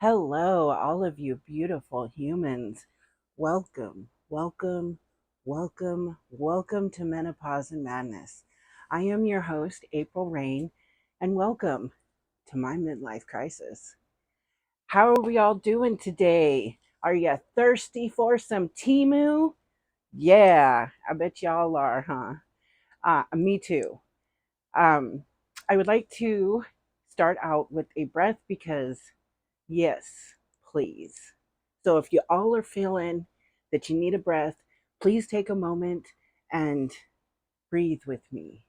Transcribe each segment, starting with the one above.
Hello, all of you beautiful humans. Welcome, welcome, welcome, welcome to Menopause and Madness. I am your host, April Rain, and welcome to my midlife crisis. How are we all doing today? Are you thirsty for some Temu? Yeah, I bet y'all are, huh? Me too. Um, I would like to start out with a breath because yes, please. So if you all are feeling that you need a breath, please take a moment and breathe with me.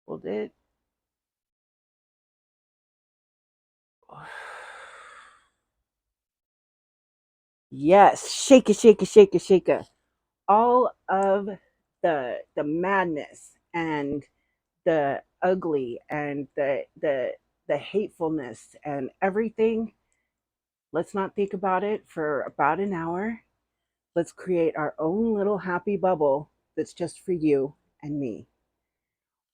Hold it. Yes, shake it, shake it, shake it, shake it. All of the madness and the ugly and the hatefulness and everything. Let's not think about it for about an hour. Let's create our own little happy bubble that's just for you and me.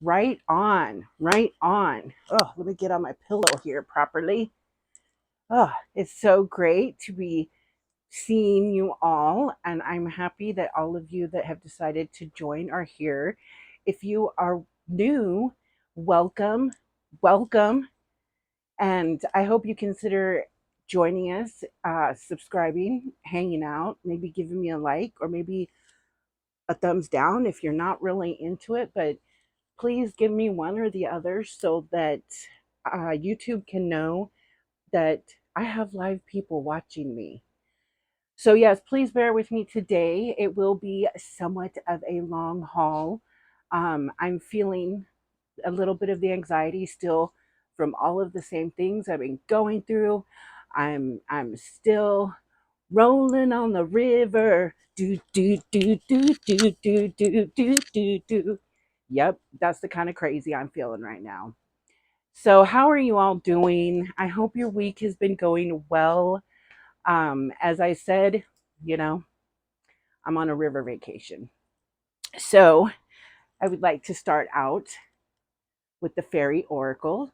Right on, right on. Oh, let me get on my pillow here properly. Oh, it's so great to be seeing you all, and I'm happy that all of you that have decided to join are here. If you are new, welcome, welcome, and I hope you consider joining us, subscribing, hanging out, maybe giving me a like, or maybe a thumbs down if you're not really into it, but please give me one or the other so that YouTube can know that I have live people watching me. So, yes, please bear with me today. It will be somewhat of a long haul. I'm feeling a little bit of the anxiety still from all of the same things I've been going through. I'm still rolling on the river. Do do do do do do do do do do. Yep, that's the kind of crazy I'm feeling right now. So, how are you all doing? I hope your week has been going well. As I said, you know, I'm on a river vacation. So, I would like to start out with the fairy oracle.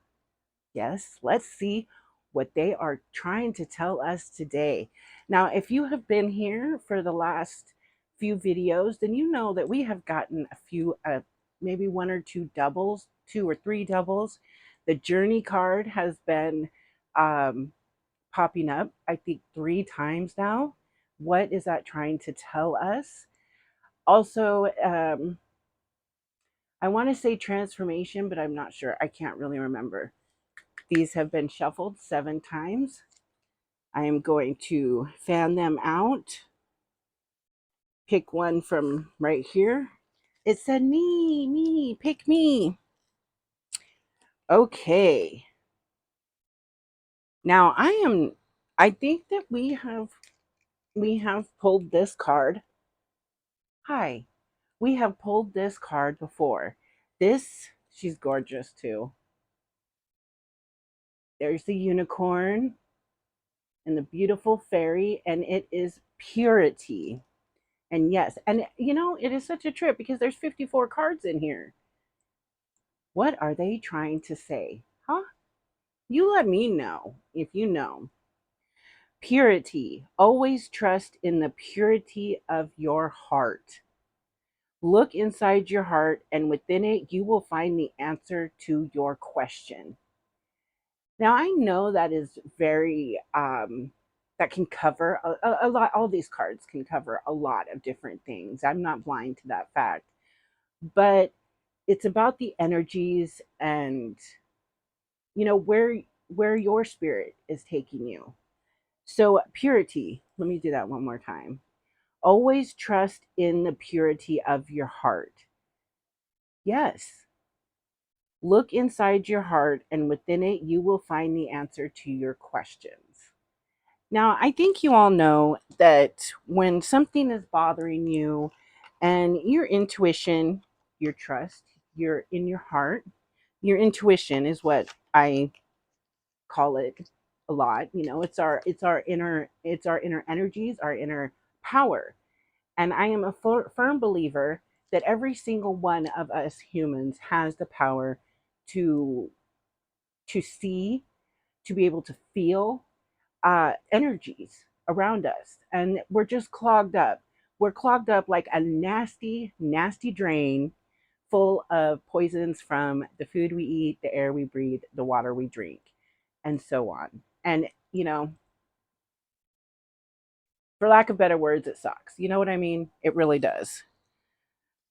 Yes, let's see what they are trying to tell us today. Now, if you have been here for the last few videos, then you know that we have gotten a few, maybe one or two doubles, two or three doubles. The journey card has been um, popping up, I think, three times now. What is that trying to tell us? Also, I want to say transformation, but I'm not sure. I can't really remember. These have been shuffled 7 times. I am going to fan them out, pick one from right here. It said me, pick me. Okay. Now I think that we have pulled this card. Hi. We have pulled this card before. She's gorgeous too. There's the unicorn and the beautiful fairy, and it is purity. And yes, and it is such a trip because there's 54 cards in here. What are they trying to say? Huh? You let me know if you know. Purity. Always trust in the purity of your heart. Look inside your heart, and within it, you will find the answer to your question. Now, I know that is very, that can cover a lot. All these cards can cover a lot of different things. I'm not blind to that fact. But it's about the energies and, where your spirit is taking you. So, purity, let me do that one more time. Always trust in the purity of your heart. Yes. Look inside your heart, and within it, you will find the answer to your questions. Now, I think you all know that when something is bothering you and your intuition, your trust, your in your heart, your intuition is what I call it a lot. It's our inner energies, our inner power. And I am a firm believer that every single one of us humans has the power to see, to be able to feel energies around us. And we're just clogged up. We're clogged up like a nasty, nasty drain full of poisons from the food we eat, the air we breathe, the water we drink, and so on. And, for lack of better words, it sucks. You know what I mean? It really does,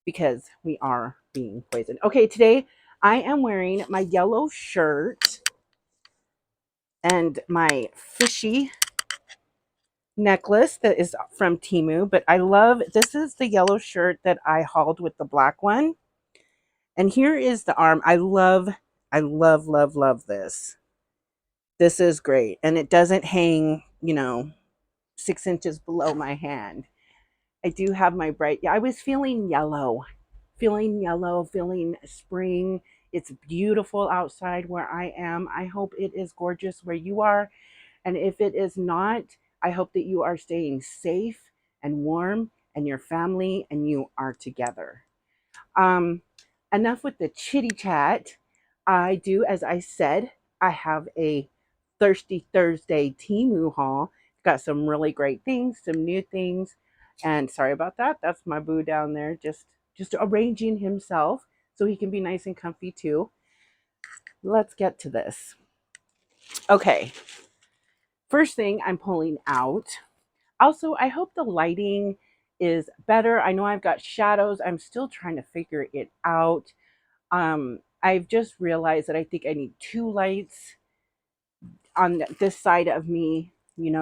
because we are being poisoned. Okay, today I am wearing my yellow shirt and my fishy necklace that is from Temu, but I love, this is the yellow shirt that I hauled with the black one. And here is the arm. I love this. This is great. And it doesn't hang, 6 inches below my hand. I do have my bright, yeah, I was feeling yellow, feeling spring. It's beautiful outside where I am. I hope it is gorgeous where you are. And if it is not, I hope that you are staying safe and warm, and your family and you are together. Um, Enough with the chitty chat. I do, as I said, I have a Thirsty Thursday Temu haul. Got some really great things, some new things. And sorry about that. That's my boo down there, just arranging himself so he can be nice and comfy too. Let's get to this. Okay. First thing I'm pulling out. Also, I hope the lighting is better. I know I've got shadows. I'm still trying to figure it out. I've just realized that I think I need two lights on this side of me,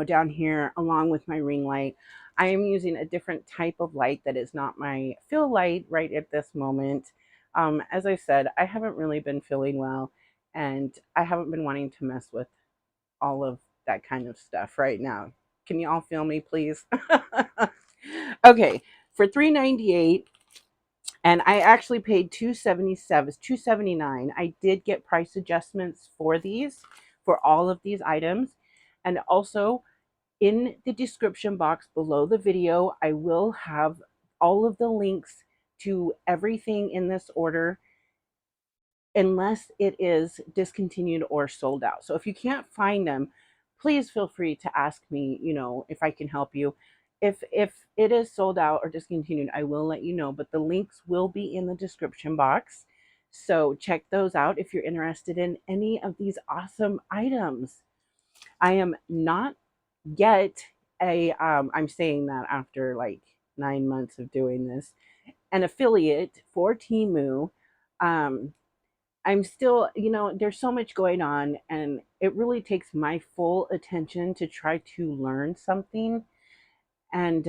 down here, along with my ring light. I am using a different type of light that is not my fill light right at this moment. As I said, I haven't really been feeling well, and I haven't been wanting to mess with all of that kind of stuff right now. Can you all feel me, please? Okay, for $3.98, and I actually paid $2.79. I did get price adjustments for these, for all of these items. And also, in the description box below the video, I will have all of the links to everything in this order, unless it is discontinued or sold out. So if you can't find them, please feel free to ask me, if I can help you. If it is sold out or discontinued, I will let you know, but the links will be in the description box. So check those out if you're interested in any of these awesome items. I am not yet I'm saying that after like 9 months of doing this, an affiliate for Temu. I'm still, there's so much going on, and it really takes my full attention to try to learn something. And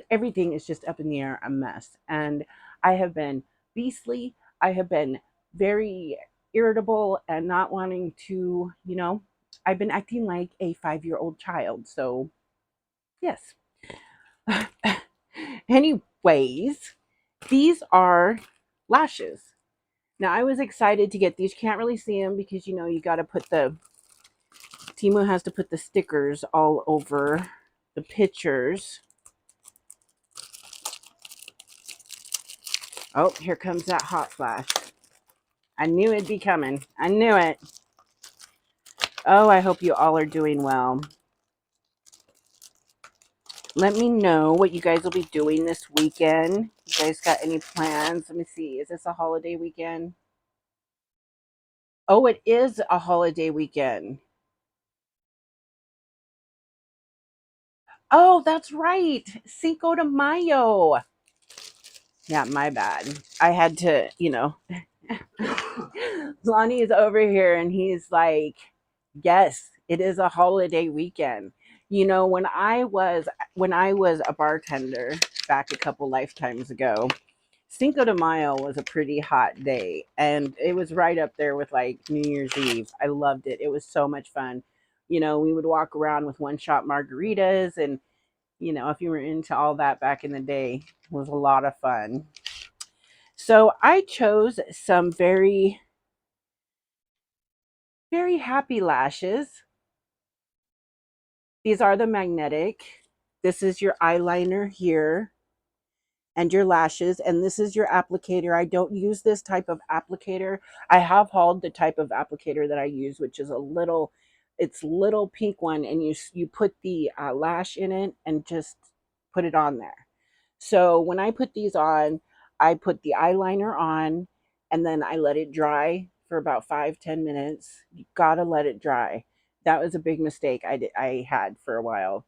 everything is just up in the air, a mess. And I have been beastly. I have been very irritable and not wanting to, I've been acting like a 5-year-old child. So, yes. Anyways, these are lashes. Now, I was excited to get these. You can't really see them because, you got to put Temu has to put the stickers all over the pictures. Oh, here comes that hot flash. I knew it'd be coming. I knew it. Oh, I hope you all are doing well. Let me know what you guys will be doing this weekend. You guys got any plans? Let me see. Is this a holiday weekend? Oh, it is a holiday weekend. Oh, that's right. Cinco de Mayo. Yeah, my bad. I had to, Lonnie is over here and he's like, yes, it is a holiday weekend. When I was a bartender back a couple lifetimes ago, Cinco de Mayo was a pretty hot day, and it was right up there with like New Year's Eve. I loved it. It was so much fun. We would walk around with one shot margaritas, and if you were into all that back in the day, it was a lot of fun. So I chose some very, very happy lashes. These are the magnetic. This is your eyeliner here. and your lashes. And this is your applicator. I don't use this type of applicator. I have hauled the type of applicator that I use, which is a little, it's little pink one, and you put the lash in it and just put it on there. So when I put these on, I put the eyeliner on, and then I let it dry for about 5-10 minutes. You gotta let it dry. That was a big mistake I had for a while.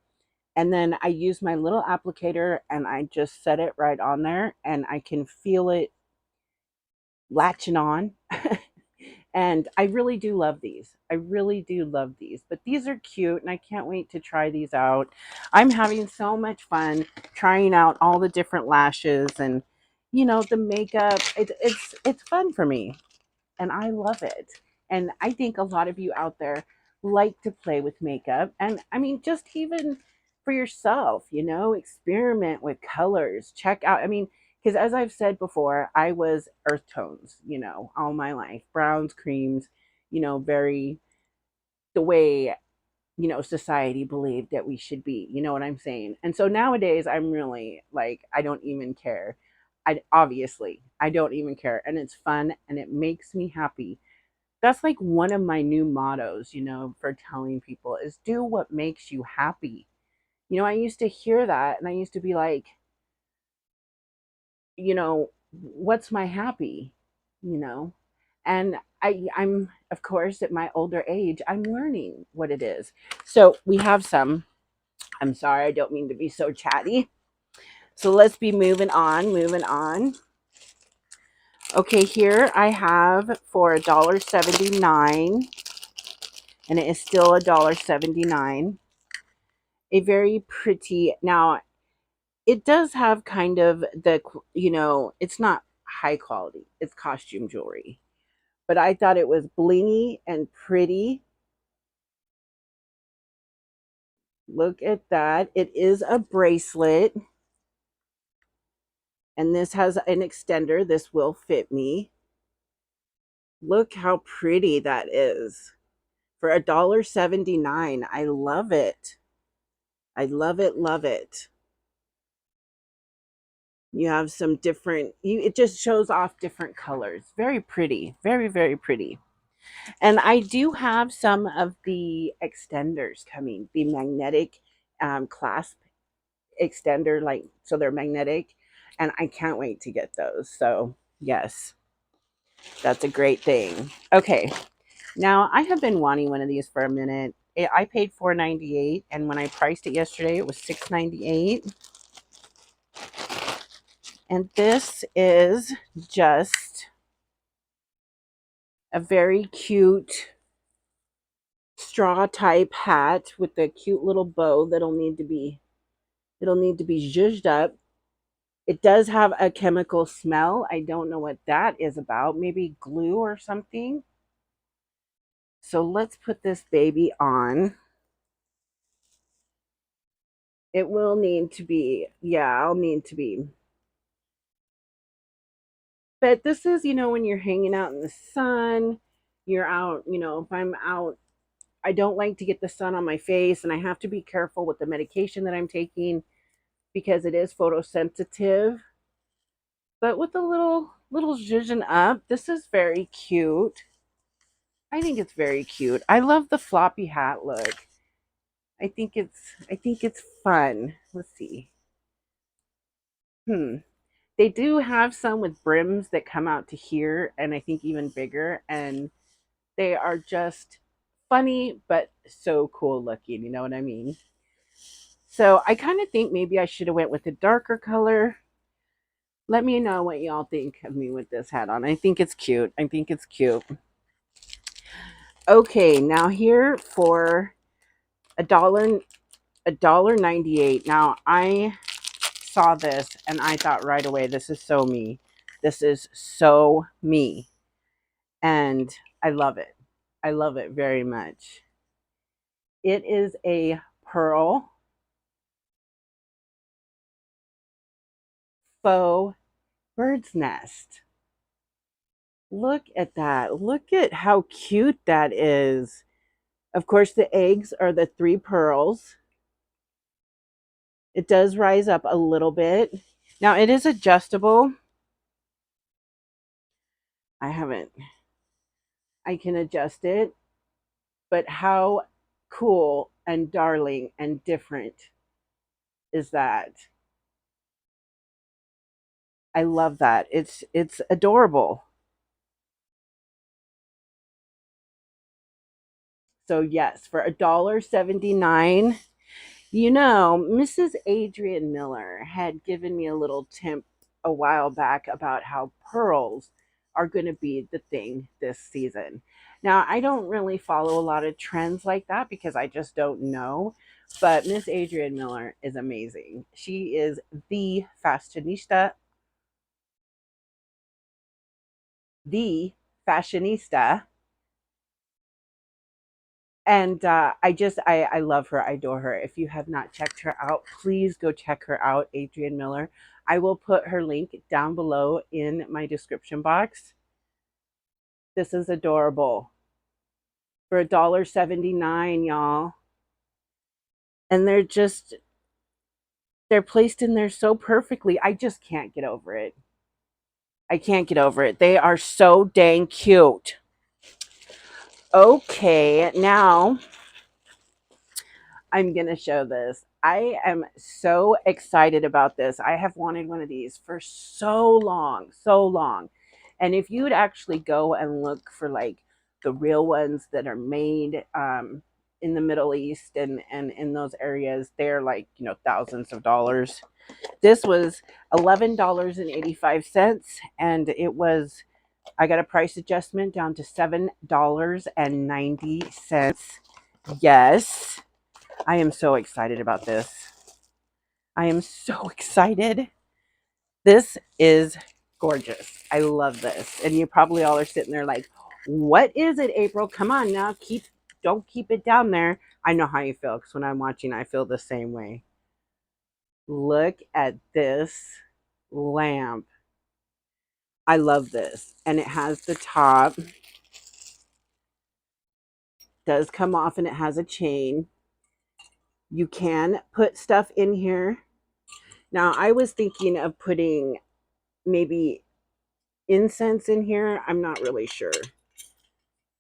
And then I use my little applicator and I just set it right on there, and I can feel it latching on. And I really do love these. I really do love these. But these are cute and I can't wait to try these out. I'm having so much fun trying out all the different lashes and the makeup. It's fun for me and I love it. And I think a lot of you out there like to play with makeup. And I mean, just even for yourself, experiment with colors. Check out, I mean, because as I've said before, I was earth tones, all my life, browns, creams, very the way, society believed that we should be. You know what I'm saying? And so nowadays, I'm really like, I don't even care. I don't even care. And it's fun and it makes me happy. That's like one of my new mottos, for telling people is do what makes you happy. I used to hear that and I used to be like, what's my happy? You know? And I'm of course at my older age, I'm learning what it is. So we have some, I'm sorry, I don't mean to be so chatty. So let's be moving on. Okay, here I have for $1.79, and it is still $1.79. A very pretty, now it does have kind of the, it's not high quality, it's costume jewelry, but I thought it was blingy and pretty. Look at that. It is a bracelet, and this has an extender. This will fit me. Look how pretty that is for $1.79. I love it. I love it, love it. You have some different, it just shows off different colors. Very pretty. Very, very pretty. And I do have some of the extenders coming, the magnetic clasp extender, like, so they're magnetic. And I can't wait to get those. So, yes, that's a great thing. Okay. Now, I have been wanting one of these for a minute. I paid $4.98, and when I priced it yesterday, it was $6.98. And this is just a very cute straw type hat with a cute little bow it'll need to be zhuzhed up. It does have a chemical smell. I don't know what that is about. Maybe glue or something. So let's put this baby on. It will need to be, yeah, I'll need to be. But this is, when you're hanging out in the sun, you're out, if I'm out, I don't like to get the sun on my face, and I have to be careful with the medication that I'm taking because it is photosensitive. But with a little zhuzhin up, this is very cute. I think it's very cute. I love the floppy hat look. I think it's fun. Let's see. They do have some with brims that come out to here, and I think even bigger, and they are just funny but so cool looking, you know what I mean? So I kind of think maybe I should have went with a darker color. Let me know what y'all think of me with this hat on. I think it's cute. I think it's cute. Okay, now here for $1.98. Now I saw this and I thought right away, this is so me. This is so me. And I love it. I love it very much. It is a pearl faux bird's nest. Look at that. Look at how cute that is. Of course, the eggs are the 3 pearls. It does rise up a little bit. Now it is adjustable. I haven't, I can adjust it, but how cool and darling and different is that? I love that. It's adorable. So yes, for $1.79, Mrs. Adrian Miller had given me a little tip a while back about how pearls are going to be the thing this season. Now, I don't really follow a lot of trends like that because I just don't know, but Miss Adrian Miller is amazing. She is the the fashionista, and I love her. I adore her. If you have not checked her out, please go check her out, Adrian Miller. I will put her link down below in my description box. This is adorable for $1.79, y'all. And they're placed in there so perfectly. I just can't get over it. I can't get over it. They are so dang cute. Okay, now I'm going to show this. I am so excited about this. I have wanted one of these for so long, so long. And if you would actually go and look for like the real ones that are made in the Middle East and in those areas, they're like, thousands of dollars. This was $11.85, and I got a price adjustment down to $7.90. Yes. I am so excited about this. I am so excited. This is gorgeous. I love this. And you probably all are sitting there like, what is it, April? Come on now. Don't keep it down there. I know how you feel because when I'm watching, I feel the same way. Look at this lamp. I love this. And it has the top, does come off, and it has a chain. You can put stuff in here. Now, I was thinking of putting maybe incense in here. I'm not really sure.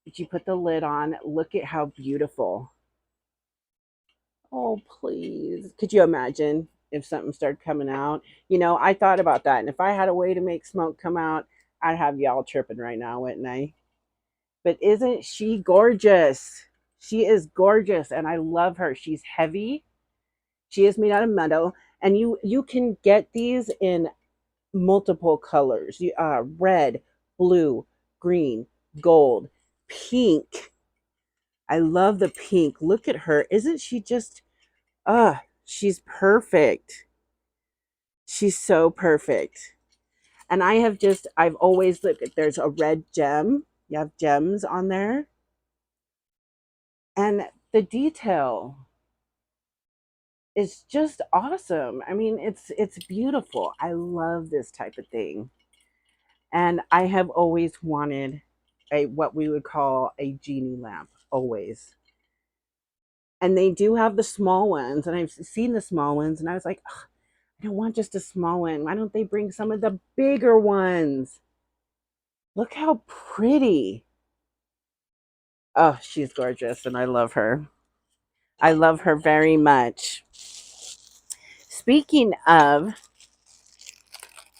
But you put the lid on. Look at how beautiful. Oh, please. Could you imagine if something started coming out? I thought about that. And if I had a way to make smoke come out, I'd have y'all tripping right now, wouldn't I? But isn't she gorgeous? She is gorgeous, and I love her. She's heavy. She is made out of metal, and you can get these in multiple colors. Red, blue, green, gold, pink. I love the pink. Look at her. Isn't she just, she's perfect. She's so perfect. And I've always looked at, there's a red gem. You have gems on there. And the detail is just awesome. I mean, it's beautiful. I love this type of thing. And I have always wanted what we would call a genie lamp, always. And they do have the small ones, and I've seen the small ones, and I was like, I don't want just a small one. Why don't they bring some of the bigger ones? Look how pretty. Oh, she's gorgeous, and I love her. I love her very much. Speaking of,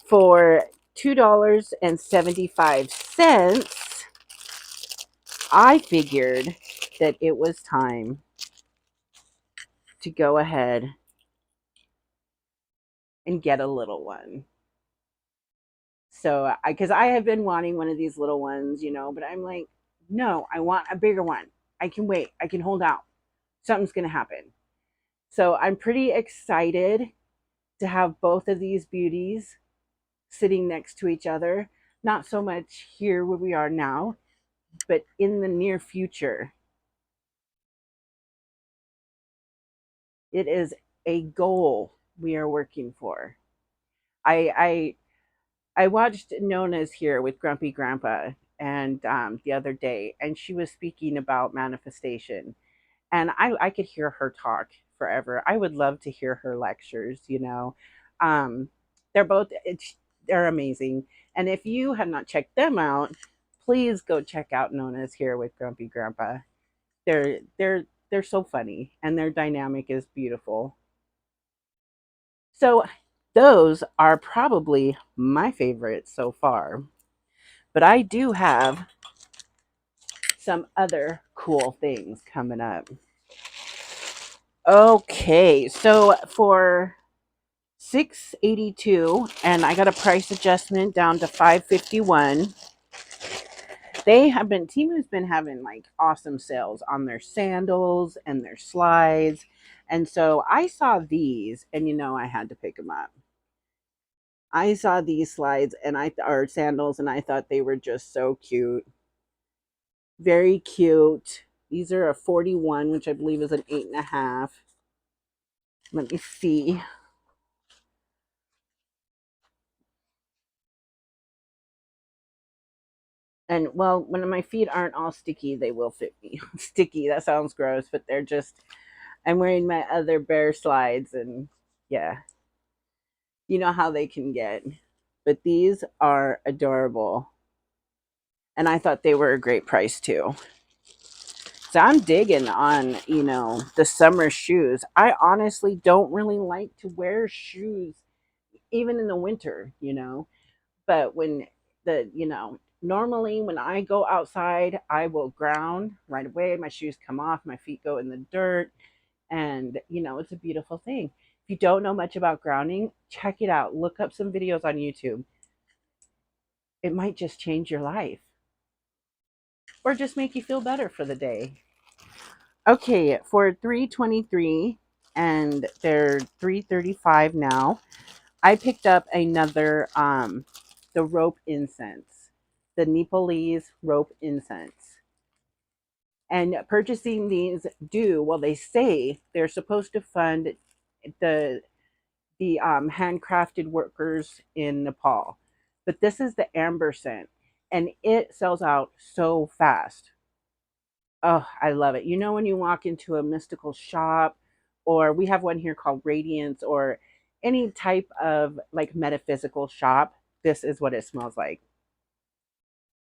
for $2.75, I figured that it was time to go ahead and get a little one. So, because I have been wanting one of these little ones, but I'm like, no, I want a bigger one. I can wait. I can hold out. Something's going to happen. So, I'm pretty excited to have both of these beauties sitting next to each other. Not so much here where we are now, but in the near future. It is a goal we are working for. I I watched Nona's here with Grumpy Grandpa and the other day, and she was speaking about manifestation, and I could hear her talk forever. I would love to hear her lectures. Um, They're amazing. And if you have not checked them out, please go check out Nona's here with Grumpy Grandpa. They're so funny and their dynamic is beautiful. So those are probably my favorites so far. But I do have some other cool things coming up. Okay, so for 682, and I got a price adjustment down to 551. Temu's been having like awesome sales on their sandals and their slides. And so I saw these and I had to pick them up. I saw these slides or sandals and I thought they were just so cute. Very cute. These are a 41, which I believe is an 8.5. Let me see. And well, when my feet aren't all sticky, they will fit me. Sticky, that sounds gross, but I'm wearing my other bear slides and yeah, you know how they can get. But these are adorable. And I thought they were a great price too. So I'm digging on, the summer shoes. I honestly don't really like to wear shoes even in the winter. But normally when I go outside, I will ground right away. My shoes come off, my feet go in the dirt, and it's a beautiful thing. If you don't know much about grounding, check it out. Look up some videos on YouTube. It might just change your life or just make you feel better for the day. Okay, for 323 and they're 335 now. I picked up another the rope incense, the Nepalese rope incense. And purchasing these they say they're supposed to fund the handcrafted workers in Nepal. But this is the amber scent and it sells out so fast. Oh, I love it. When you walk into a mystical shop, or we have one here called Radiance, or any type of like metaphysical shop, this is what it smells like.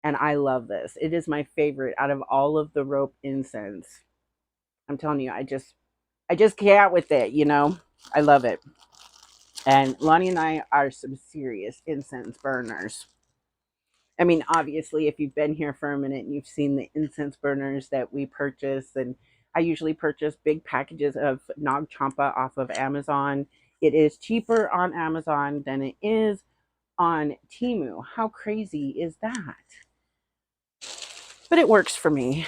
And I love this. It is my favorite out of all of the rope incense. I'm telling you, I just can't with it. I love it. And Lonnie and I are some serious incense burners. I mean, obviously, if you've been here for a minute and you've seen the incense burners that we purchase, and I usually purchase big packages of Nag Champa off of Amazon. It is cheaper on Amazon than it is on Temu. How crazy is that? But it works for me.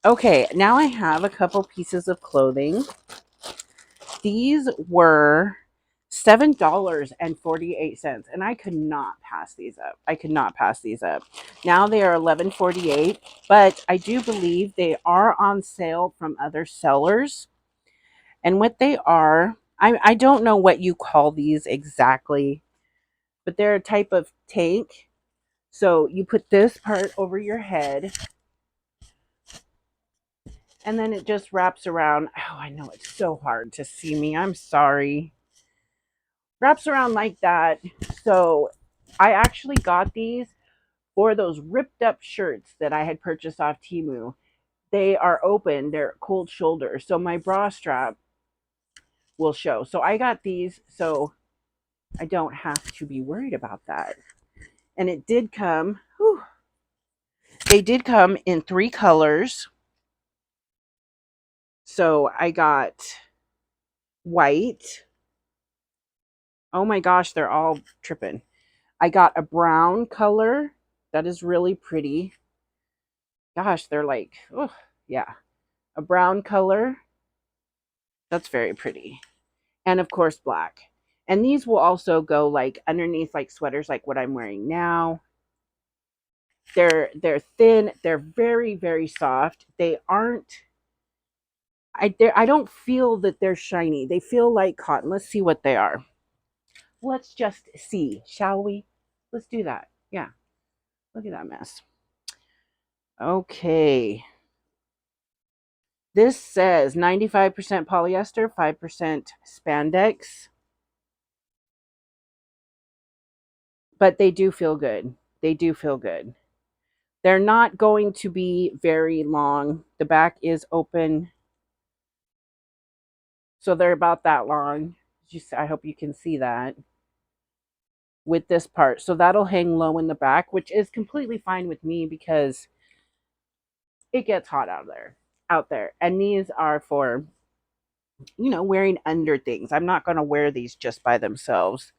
Okay, now I have a couple pieces of clothing. These were $7.48, and I could not pass these up. Now they are $11.48, but I do believe they are on sale from other sellers. And what they are, I don't know what you call these exactly, but they're a type of tank. So you put this part over your head, and then it just wraps around. Oh, I know it's so hard to see me. I'm sorry. Wraps around like that. So I actually got these for those ripped up shirts that I had purchased off Temu. They are open, they're cold shoulder. So my bra strap will show. So I got these so I don't have to be worried about that. And it did come, they did come in 3 colors. So I got white. Oh my gosh, they're all tripping. I got a brown color. That is really pretty. Gosh, they're like, oh, yeah. A brown color. That's very pretty. And of course, black. And these will also go like underneath like sweaters like what I'm wearing now. They're thin. They're very, very soft. They aren't I don't feel that they're shiny. They feel like cotton. Let's see what they are. Let's just see, shall we? Let's do that. Yeah. Look at that mess. Okay. This says 95% polyester, 5% spandex. but they do feel good. They do feel good. They're not going to be very long. The back is open, so they're about that long. I hope you can see that with this part. So that'll hang low in the back, which is completely fine with me because it gets hot out there. And these are for, wearing under things. I'm not going to wear these just by themselves.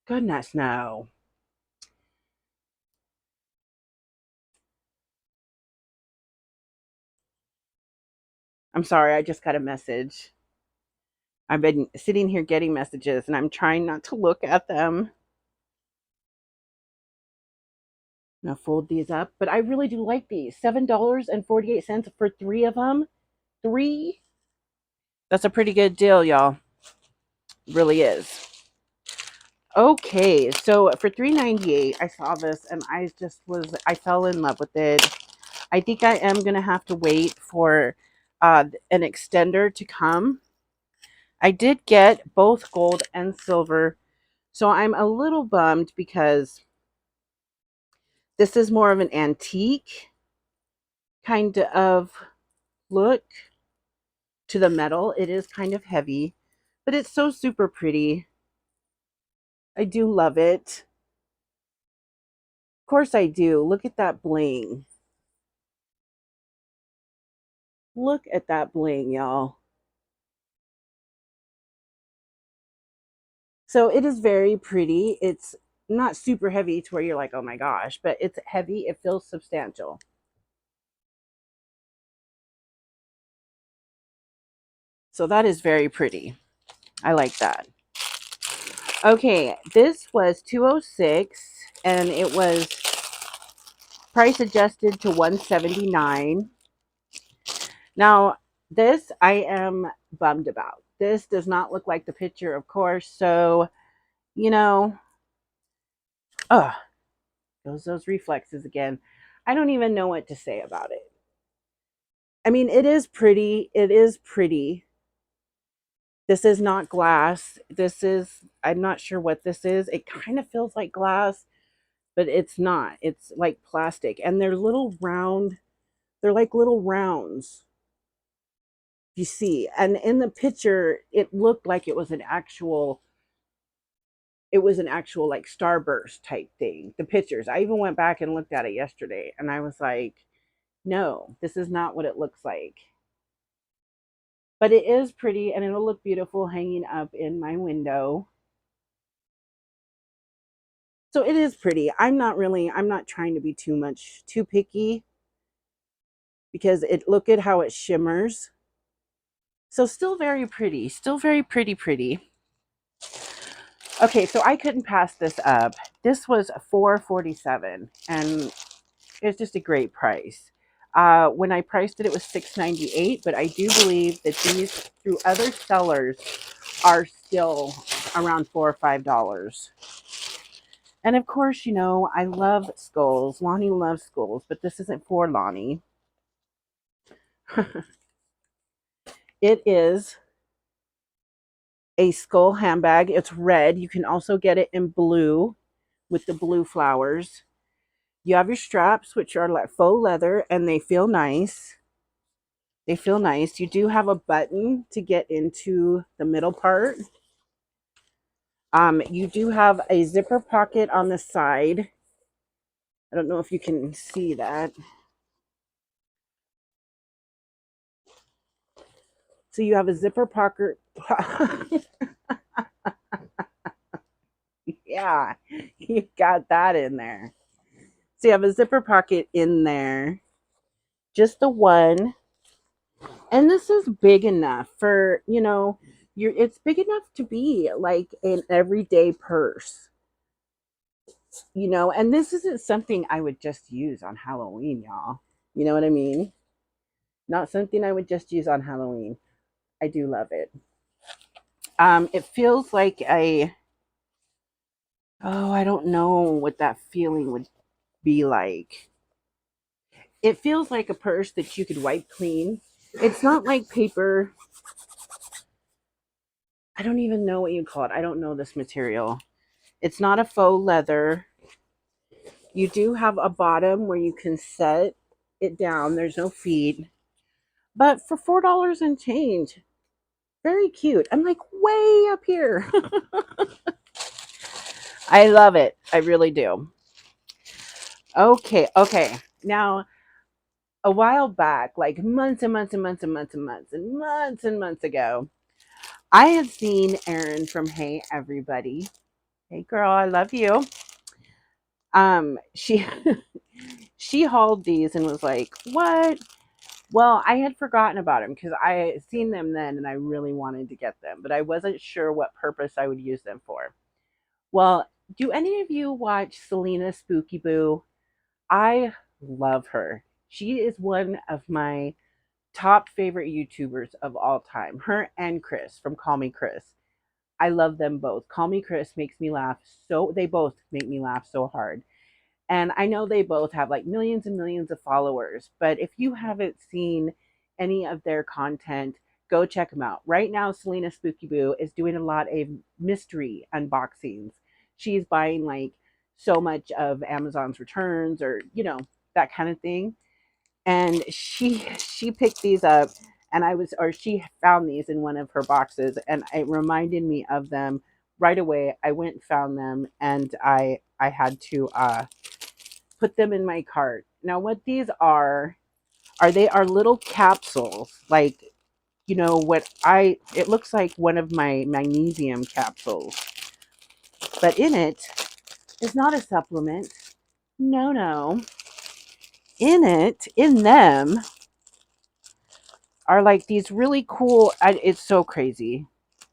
Goodness, no. I'm sorry, I just got a message. I've been sitting here getting messages and I'm trying not to look at them. Now fold these up, but I really do like these. $7.48 for three of them. Three? That's a pretty good deal, y'all. Really is. Okay, so for $3.98, I saw this and I fell in love with it. I think I am going to have to wait for an extender to come. I did get both gold and silver, so I'm a little bummed because this is more of an antique kind of look to the metal. It is kind of heavy, but it's so super pretty. I do love it. Of course I do. Look at that bling. Look at that bling, y'all. So it is very pretty. It's not super heavy to where you're like, oh my gosh, but it's heavy. It feels substantial. So that is very pretty. I like that. Okay, this was 206 and it was price adjusted to 179. Now, this I am bummed about. This does not look like the picture, of course. So, ugh, those reflexes again. I don't even know what to say about it. I mean, it is pretty. It is pretty. This is not glass. I'm not sure what this is. It kind of feels like glass, but it's not. It's like plastic. And they're like little rounds. You see. And in the picture, it looked like it was an actual like starburst type thing. The pictures. I even went back and looked at it yesterday and I was like, no, this is not what it looks like. But it is pretty and it'll look beautiful hanging up in my window. So it is pretty. I'm not trying to be too picky because look at how it shimmers. So still very pretty. Still very pretty. Okay, so I couldn't pass this up. This was $4.47 and it's just a great price. When I priced it, it was $6.98, but I do believe that these through other sellers are still around $4 or $5. And of course, I love skulls. Lonnie loves skulls, but this isn't for Lonnie. It is a skull handbag. It's red. You can also get it in blue with the blue flowers. You have your straps, which are like faux leather, and they feel nice. They feel nice. You do have a button to get into the middle part. You do have a zipper pocket on the side. I don't know if you can see that. So you have a zipper pocket. Yeah, you got that in there. So you have a zipper pocket in there. Just the one. And this is big enough for, it's big enough to be like an everyday purse. And this isn't something I would just use on Halloween, y'all. You know what I mean? Not something I would just use on Halloween. I do love it. It feels like I don't know what that feeling would be like. It feels like a purse that you could wipe clean. It's not like paper. I don't even know what you call it. I don't know this material. It's not a faux leather. You do have a bottom where you can set it down. There's no feet. But for $4 and change, very cute. I'm like way up here. I love it. I really do. Okay, okay. Now, a while back, like months and months and months and months and months and months and months ago, I had seen Erin from Hey Everybody. Hey girl, I love you. She she hauled these and was like, "What?" Well, I had forgotten about them because I had seen them then and I really wanted to get them, but I wasn't sure what purpose I would use them for. Well, do any of you watch Selena Spooky Boo? I love her. She is one of my top favorite YouTubers of all time. Her and Chris from Call Me Chris. I love them both. Call Me Chris makes me laugh so they both make me laugh so hard. And I know they both have like millions and millions of followers, but if you haven't seen any of their content, go check them out. Right now, Selena Spooky Boo is doing a lot of mystery unboxings. She's buying like so much of Amazon's returns or, that kind of thing. And she picked these up and she found these in one of her boxes and it reminded me of them right away. I went and found them and I had to put them in my cart. Now, what these are they are little capsules, like it looks like one of my magnesium capsules, but in it is not a supplement. No, no. In them are like these really cool. It's so crazy,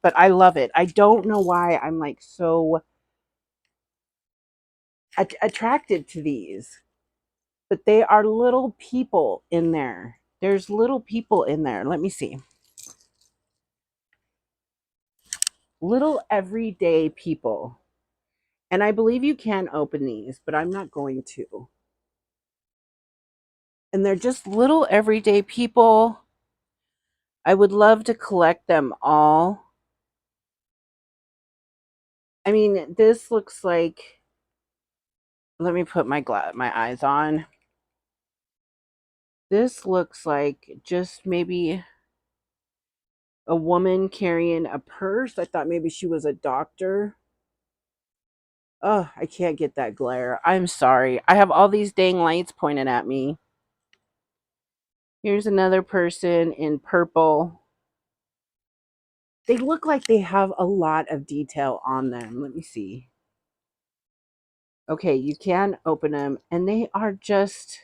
but I love it. I don't know why I'm like so attracted to these. But they are little people in there. There's little people in there. Let me see. Little everyday people. And I believe you can open these, but I'm not going to. And they're just little everyday people. I would love to collect them all. I mean, this looks like, let me put my eyes on. This looks like just maybe a woman carrying a purse. I thought maybe she was a doctor. Oh, I can't get that glare. I'm sorry. I have all these dang lights pointed at me. Here's another person in purple. They look like they have a lot of detail on them. Let me see. Okay, you can open them, and they are just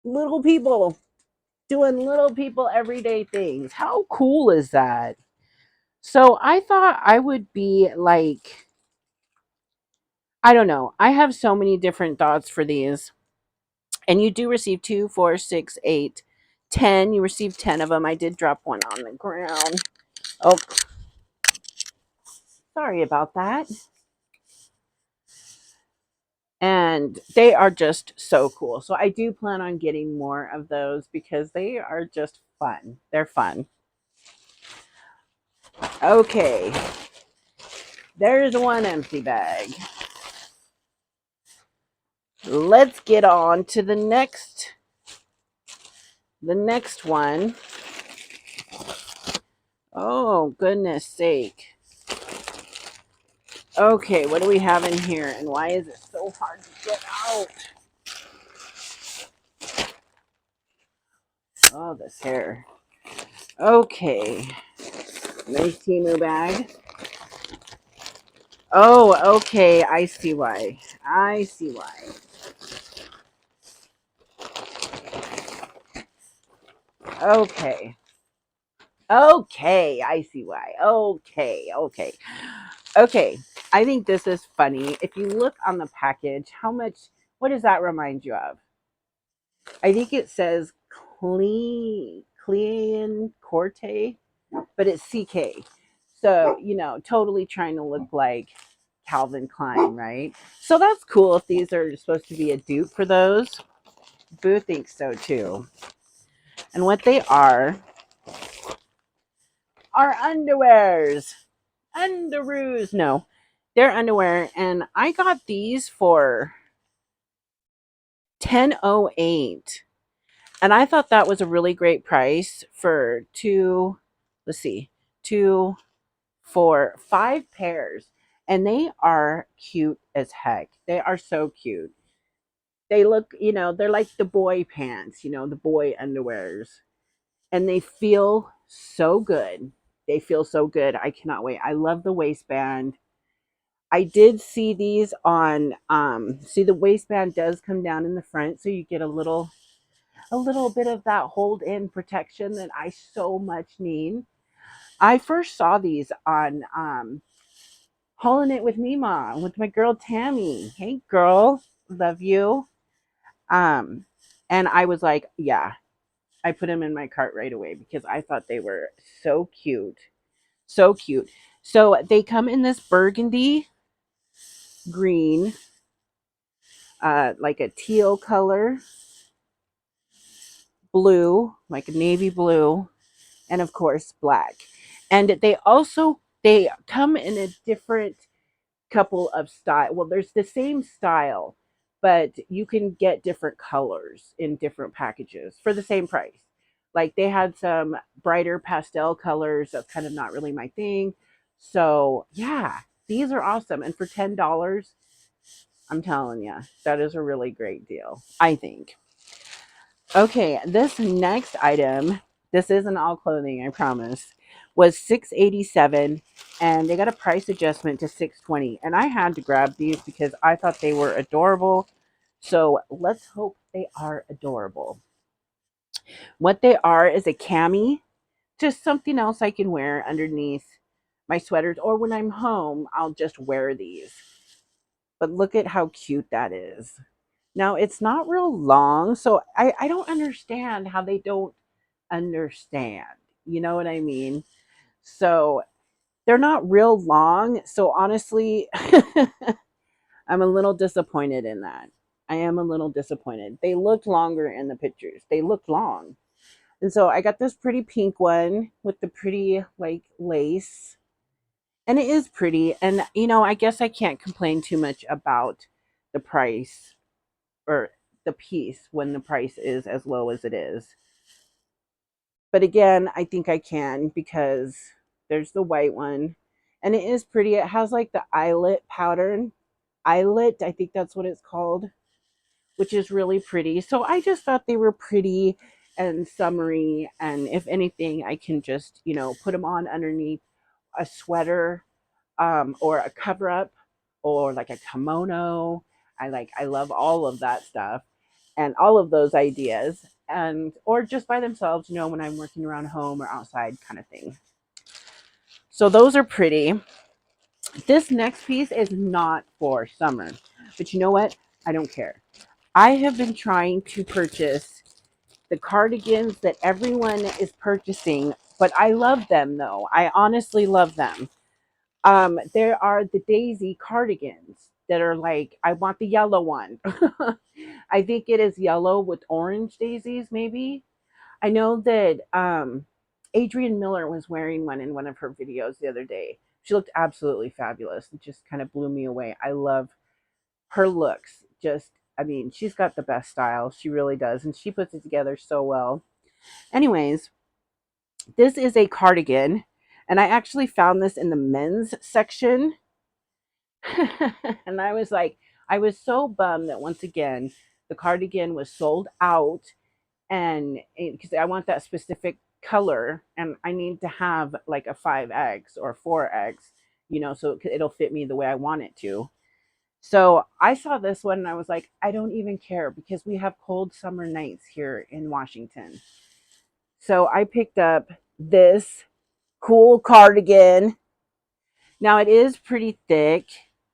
little people doing little people everyday things. How cool is that? So I thought I would be like, I don't know. I have so many different thoughts for these. And you do receive 2, 4, 6, 8, 10. You received 10 of them. I did drop one on the ground. Oh, sorry about that. And they are just so cool. So I do plan on getting more of those because they are just fun. They're fun. Okay. There's one empty bag. Let's get on to the next one. Oh, goodness sake. Okay, what do we have in here and why is it so hard to get out? Oh, this hair. Okay. Nice Temu bag. Oh, okay. I see why. I see why. Okay. Okay. I see why. Okay. Okay. Okay. I think this is funny. If you look on the package, what does that remind you of? I think it says clean corte, but it's CK. So, totally trying to look like Calvin Klein, right? So that's cool if these are supposed to be a dupe for those. Boo thinks so too. And what they are underwears. underoos. No, they're underwear. And I got these for 10.08. And I thought that was a really great price for two, let's see, two, four, five pairs. And they are cute as heck. They are so cute. They look, they're like the boy pants, the boy underwears. And they feel so good. They feel so good. I cannot wait. I love the waistband. I did see these on see the waistband does come down in the front, so you get a little bit of that hold in protection that I so much need. I first saw these on Hauling It with Mima with my girl Tammy. Hey girl, love you. Um and I was like, yeah, I put them in my cart right away because I thought they were so cute. So cute. So they come in this burgundy green, like a teal color, blue, like a navy blue, and of course black. And they come in a different couple of style. Well, there's the same style, but you can get different colors in different packages for the same price. Like they had some brighter pastel colors. That's kind of not really my thing. So yeah, these are awesome. And for $10, I'm telling you, that is a really great deal, I think. Okay, this next item, this isn't all clothing, I promise, was $6.87, and they got a price adjustment to $6.20. And I had to grab these because I thought they were adorable. So let's hope they are adorable. What they are is a cami, just something else I can wear underneath my sweaters, or when I'm home, I'll just wear these. But look at how cute that is. Now, it's not real long, so I don't understand how they don't understand. You know what I mean? So they're not real long. So honestly, I'm a little disappointed in that. I am a little disappointed. They looked longer in the pictures. They looked long. And so I got this pretty pink one with the pretty like lace. And it is pretty. And I guess I can't complain too much about the price or the piece when the price is as low as it is. But again, I think I can because there's the white one and it is pretty. It has like the eyelet pattern. Eyelet, I think that's what it's called, which is really pretty. So I just thought they were pretty and summery. And if anything, I can just, put them on underneath a sweater, or a cover up, or like a kimono. I love all of that stuff and all of those ideas, and or just by themselves, when I'm working around home or outside kind of thing. So those are pretty. This next piece is not for summer, but you know what? I don't care. I have been trying to purchase the cardigans that everyone is purchasing, but I love them though. I honestly love them. There are the daisy cardigans that are like, I want the yellow one. I think it is yellow with orange daisies, maybe. I know that Adrienne Miller was wearing one in one of her videos the other day. She looked absolutely fabulous. It just kind of blew me away. I love her looks. She's got the best style. She really does. And she puts it together so well. Anyways, this is a cardigan. And I actually found this in the men's section. And I was so bummed that once again, the cardigan was sold out. And because I want that specific color and I need to have like a 5X or 4X, so it'll fit me the way I want it to. So I saw this one and I was like, I don't even care because we have cold summer nights here in Washington. So I picked up this cool cardigan. Now it is pretty thick.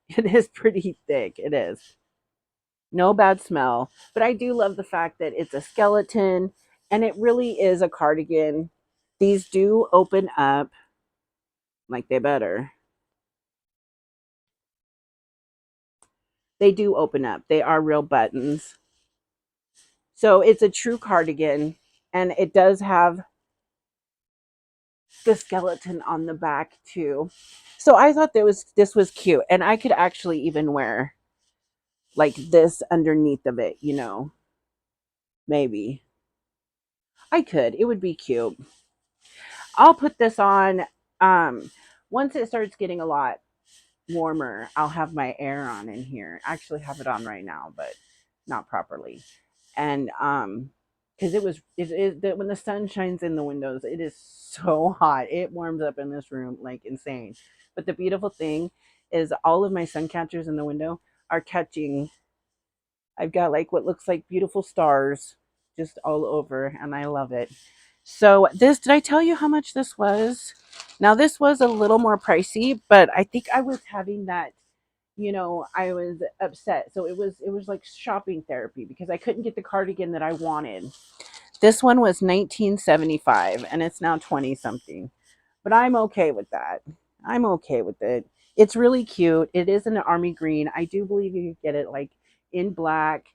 It is pretty thick. It is. No bad smell. But I do love the fact that it's a skeleton and it really is a cardigan. These do open up like they better. They do open up. They are real buttons. So it's a true cardigan and it does have the skeleton on the back too. So I thought this was cute, and I could actually even wear like this underneath of it, you know. Maybe I could. It would be cute. I'll put this on once it starts getting a lot warmer. I'll have my air on in here. I actually have it on right now, but not properly. And because when the sun shines in the windows, it is so hot. It warms up in this room like insane. But the beautiful thing is all of my sun catchers in the window are catching. I've got like what looks like beautiful stars just all over, and I love it. So this, did I tell you how much this was? Now this was a little more pricey, but I think I was having that, I was upset. So it was like shopping therapy because I couldn't get the cardigan that I wanted. This one was 1975 and it's now 20 something. But I'm okay with that. I'm okay with it. It's really cute. It is an army green. I do believe you could get it like in black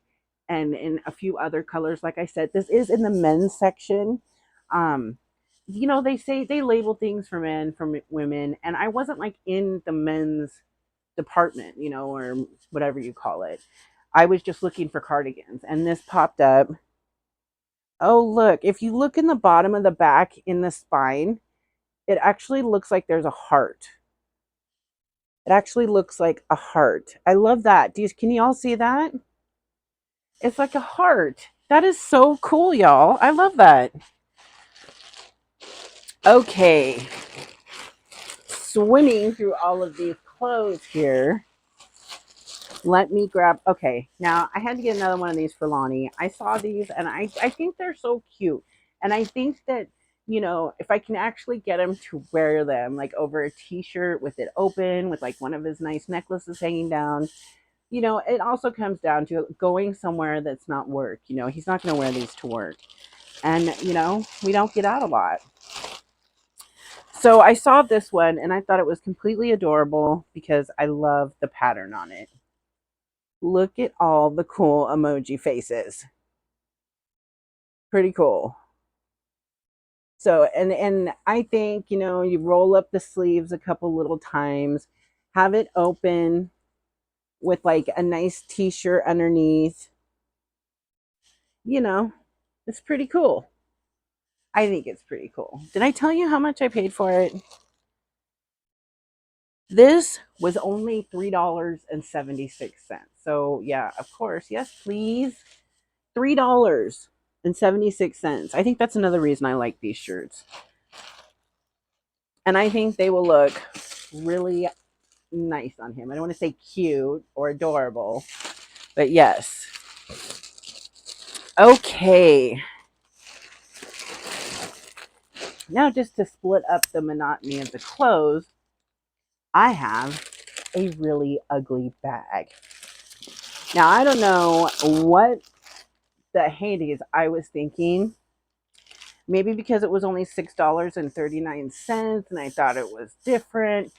and in a few other colors. Like I said, this is in the men's section. Um, they say they label things for men, for women, and I wasn't like in the men's department, or whatever you call it. I was just looking for cardigans, and this popped up. Oh, look, if you look in the bottom of the back in the spine, it actually looks like there's a heart. It actually looks like a heart. I love that. Can you all see that? It's like a heart. That is so cool, y'all. I love that. Okay. Swimming through all of these clothes here. Let me grab. Okay, now I had to get another one of these for Lonnie. I saw these and I think they're so cute. And I think that, if I can actually get him to wear them like over a t-shirt with it open, with like one of his nice necklaces hanging down, it also comes down to going somewhere that's not work. He's not going to wear these to work. And, we don't get out a lot. So I saw this one and I thought it was completely adorable because I love the pattern on it. Look at all the cool emoji faces. Pretty cool. So, and I think, you roll up the sleeves a couple little times, have it open with like a nice t-shirt underneath. It's pretty cool. I think it's pretty cool. Did I tell you how much I paid for it? This was only $3.76. So, yeah, of course. Yes, please. $3.76. I think that's another reason I like these shirts. And I think they will look really nice on him. I don't want to say cute or adorable, but yes. Okay. Now, just to split up the monotony of the clothes, I have a really ugly bag. Now, I don't know what the Hades I was thinking. Maybe because it was only $6.39 and I thought it was different.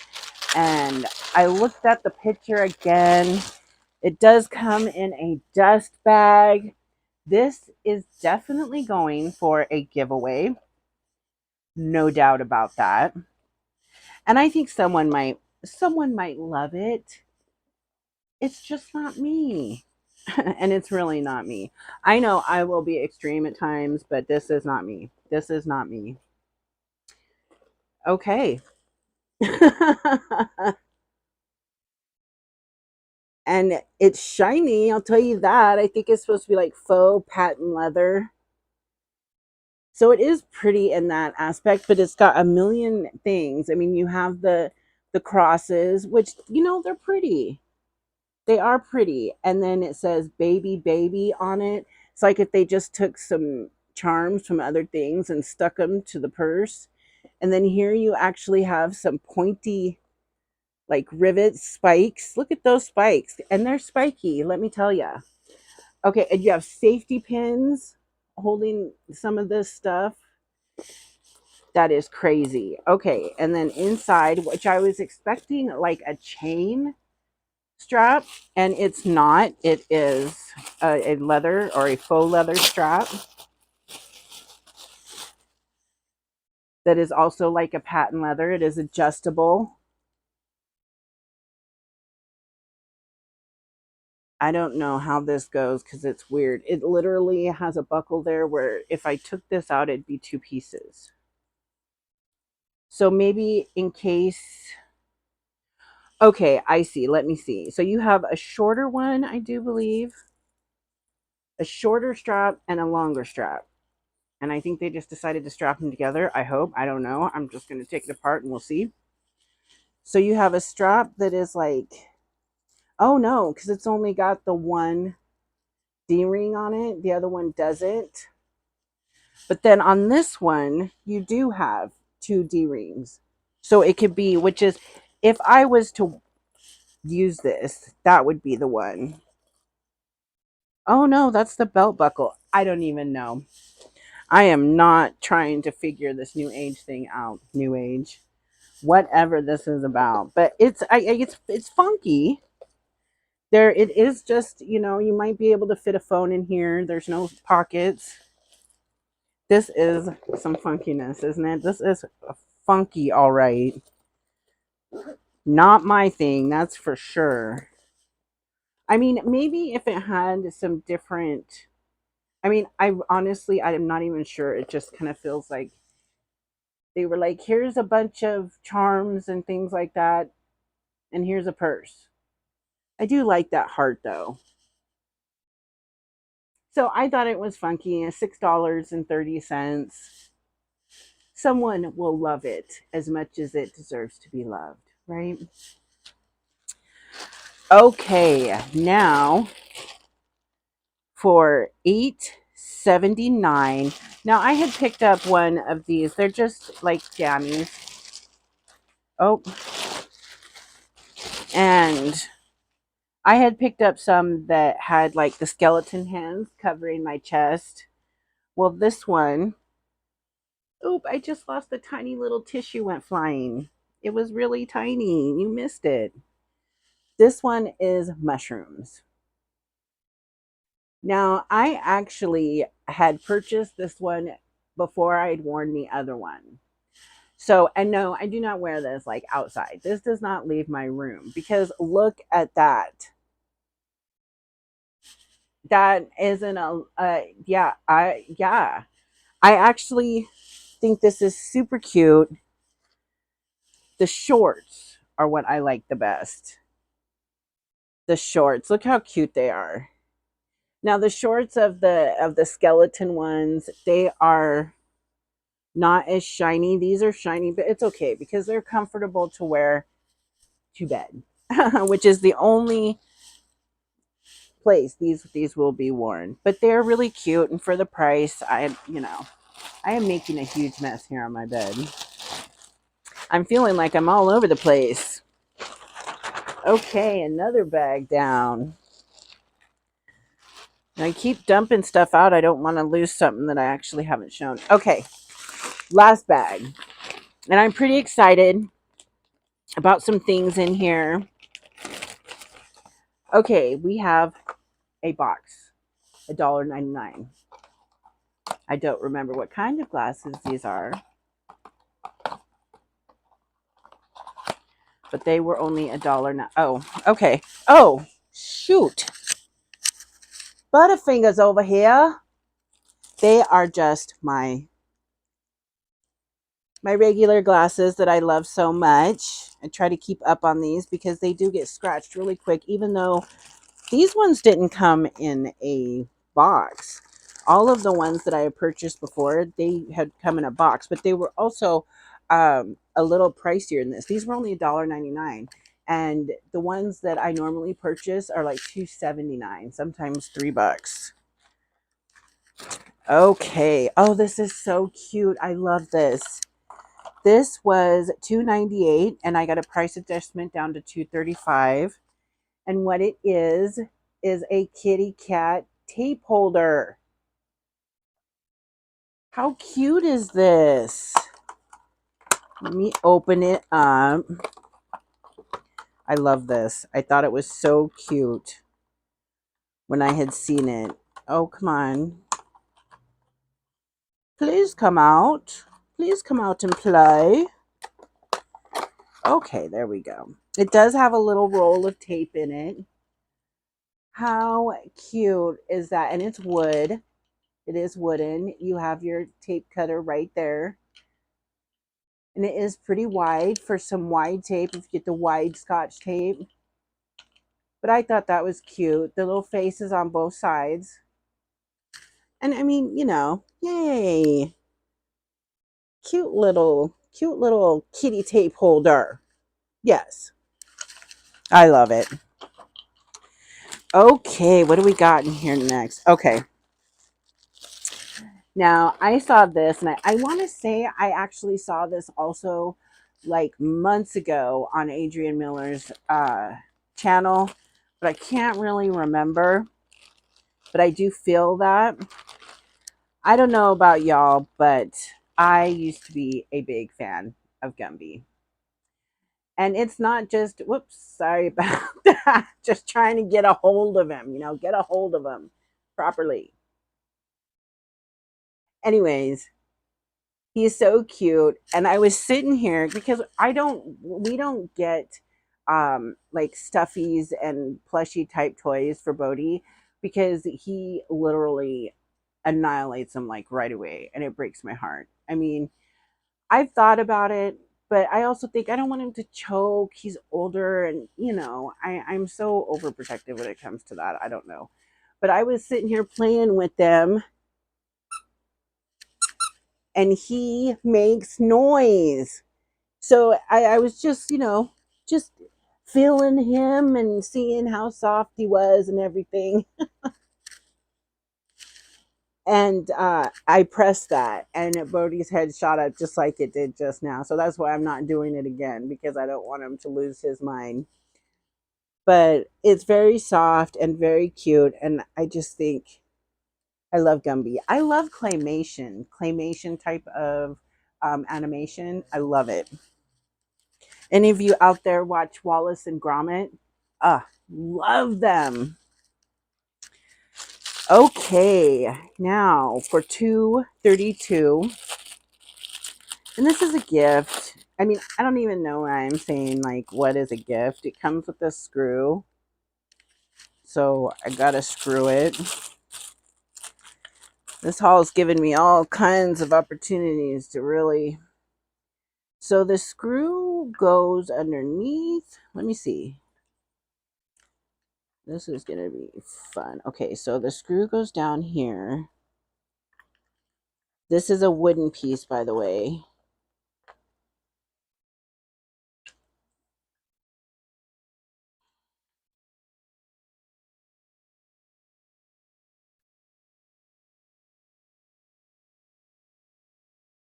And I looked at the picture again. It does come in a dust bag. This is definitely going for a giveaway. No doubt about that. And I think someone might love it. It's just not me. And it's really not me. I know I will be extreme at times, but this is not me. This is not me. Okay. And it's shiny, I'll tell you that. I think it's supposed to be like faux patent leather. So it is pretty in that aspect, but it's got a million things. I mean, you have the crosses, which they're pretty. They are pretty. And then it says baby baby on it. It's like if they just took some charms from other things and stuck them to the purse. And then here you actually have some pointy like rivets, spikes. Look at those spikes. And they're spiky, let me tell you. Okay, and you have safety pins holding some of this stuff. That is crazy. Okay, and then inside, which I was expecting like a chain strap, and it's not. It is a leather or a faux leather strap that is also like a patent leather. It is adjustable. I don't know how this goes because it's weird. It literally has a buckle there where if I took this out, it'd be two pieces. So maybe in case. Okay, I see. Let me see. So you have a shorter one, I do believe, a shorter strap and a longer strap. And I think they just decided to strap them together. I hope. I don't know. I'm just going to take it apart and we'll see. So you have a strap that is like, oh no, because it's only got the one D-ring on it. The other one doesn't. But then on this one, you do have two D-rings. So it could be, which is, if I was to use this, that would be the one. Oh no, that's the belt buckle. I don't even know. I am not trying to figure this new age thing out. New age, whatever this is about, but it's funky. There, it is just, you might be able to fit a phone in here. There's no pockets. This is some funkiness, isn't it? This is funky, all right. Not my thing, that's for sure. I mean, maybe if it had some different. I mean, I'm not even sure. It just kind of feels like they were like, here's a bunch of charms and things like that, and here's a purse. I do like that heart though. So I thought it was funky. $6.30. Someone will love it as much as it deserves to be loved, right? Okay, now for $8.79. Now I had picked up one of these. They're just like jammies. Oh, and I had picked up some that had like the skeleton hands covering my chest. Well, this one, oop, I just lost the tiny little tissue went flying. It was really tiny. You missed it. This one is mushrooms. Now, I actually had purchased this one before I'd worn the other one. So, and no, I do not wear this like outside. This does not leave my room because look at that. That isn't yeah. I actually think this is super cute. The shorts are what I like the best. The shorts, look how cute they are. Now the shorts of the skeleton ones, they are not as shiny. These are shiny, but it's okay because they're comfortable to wear to bed, which is the only place these will be worn. But they're really cute, and for the price, I am making a huge mess here on my bed. I'm feeling like I'm all over the place. Okay, another bag down. And I keep dumping stuff out. I don't want to lose something that I actually haven't shown. Okay, last bag. And I'm pretty excited about some things in here. Okay, we have a box, $1.99. I don't remember what kind of glasses these are, but they were only $1. Oh, okay. Oh, shoot. Butterfingers over here. They are just my regular glasses that I love so much. I try to keep up on these because they do get scratched really quick, even though these ones didn't come in a box. All of the ones that I had purchased before, they had come in a box, but they were also a little pricier than this. These were only $1.99. And the ones that I normally purchase are like $2.79, sometimes $3. Okay. Oh, this is so cute. I love this. This was $2.98 and I got a price adjustment down to $2.35. And what it is a kitty cat tape holder. How cute is this? Let me open it up. I love this. I thought it was so cute when I had seen it. Oh, come on. Please come out. Please come out and play. Okay, there we go. It does have a little roll of tape in it. How cute is that? And it's wood. It is wooden. You have your tape cutter right there. And it is pretty wide for some wide tape if you get the wide Scotch tape. But I thought that was cute. The little faces on both sides. And I mean, you know, yay. Cute little kitty tape holder. Yes. I love it. Okay, what do we got in here next? Okay. Now, I saw this, and I want to say I actually saw this also like months ago on Adrian Miller's channel, but I can't really remember. But I do feel that. I don't know about y'all, but I used to be a big fan of Gumby. And it's not just, whoops, sorry about that. Just trying to get a hold of him, get a hold of him properly. Anyways, he is so cute. And I was sitting here because we don't get like stuffies and plushy type toys for Bodhi because he literally annihilates them like right away. And it breaks my heart. I mean, I've thought about it, but I also think I don't want him to choke. He's older, and I'm so overprotective when it comes to that. I don't know. But I was sitting here playing with them, and he makes noise. So I was just feeling him and seeing how soft he was and everything. And I pressed that, and Bodhi's head shot up just like it did just now. So that's why I'm not doing it again, because I don't want him to lose his mind. But it's very soft and very cute, and I just think I love Gumby. I love claymation type of animation. I love it. Any of you out there watch Wallace and Gromit? Love them. Okay, now for $2.32. And this is a gift. I mean, I don't even know why I'm saying, like, what is a gift. It comes with a screw. So I gotta screw it. This haul's given me all kinds of opportunities to really... So the screw goes underneath. Let me see. This is gonna be fun. Okay, so the screw goes down here. This is a wooden piece, by the way.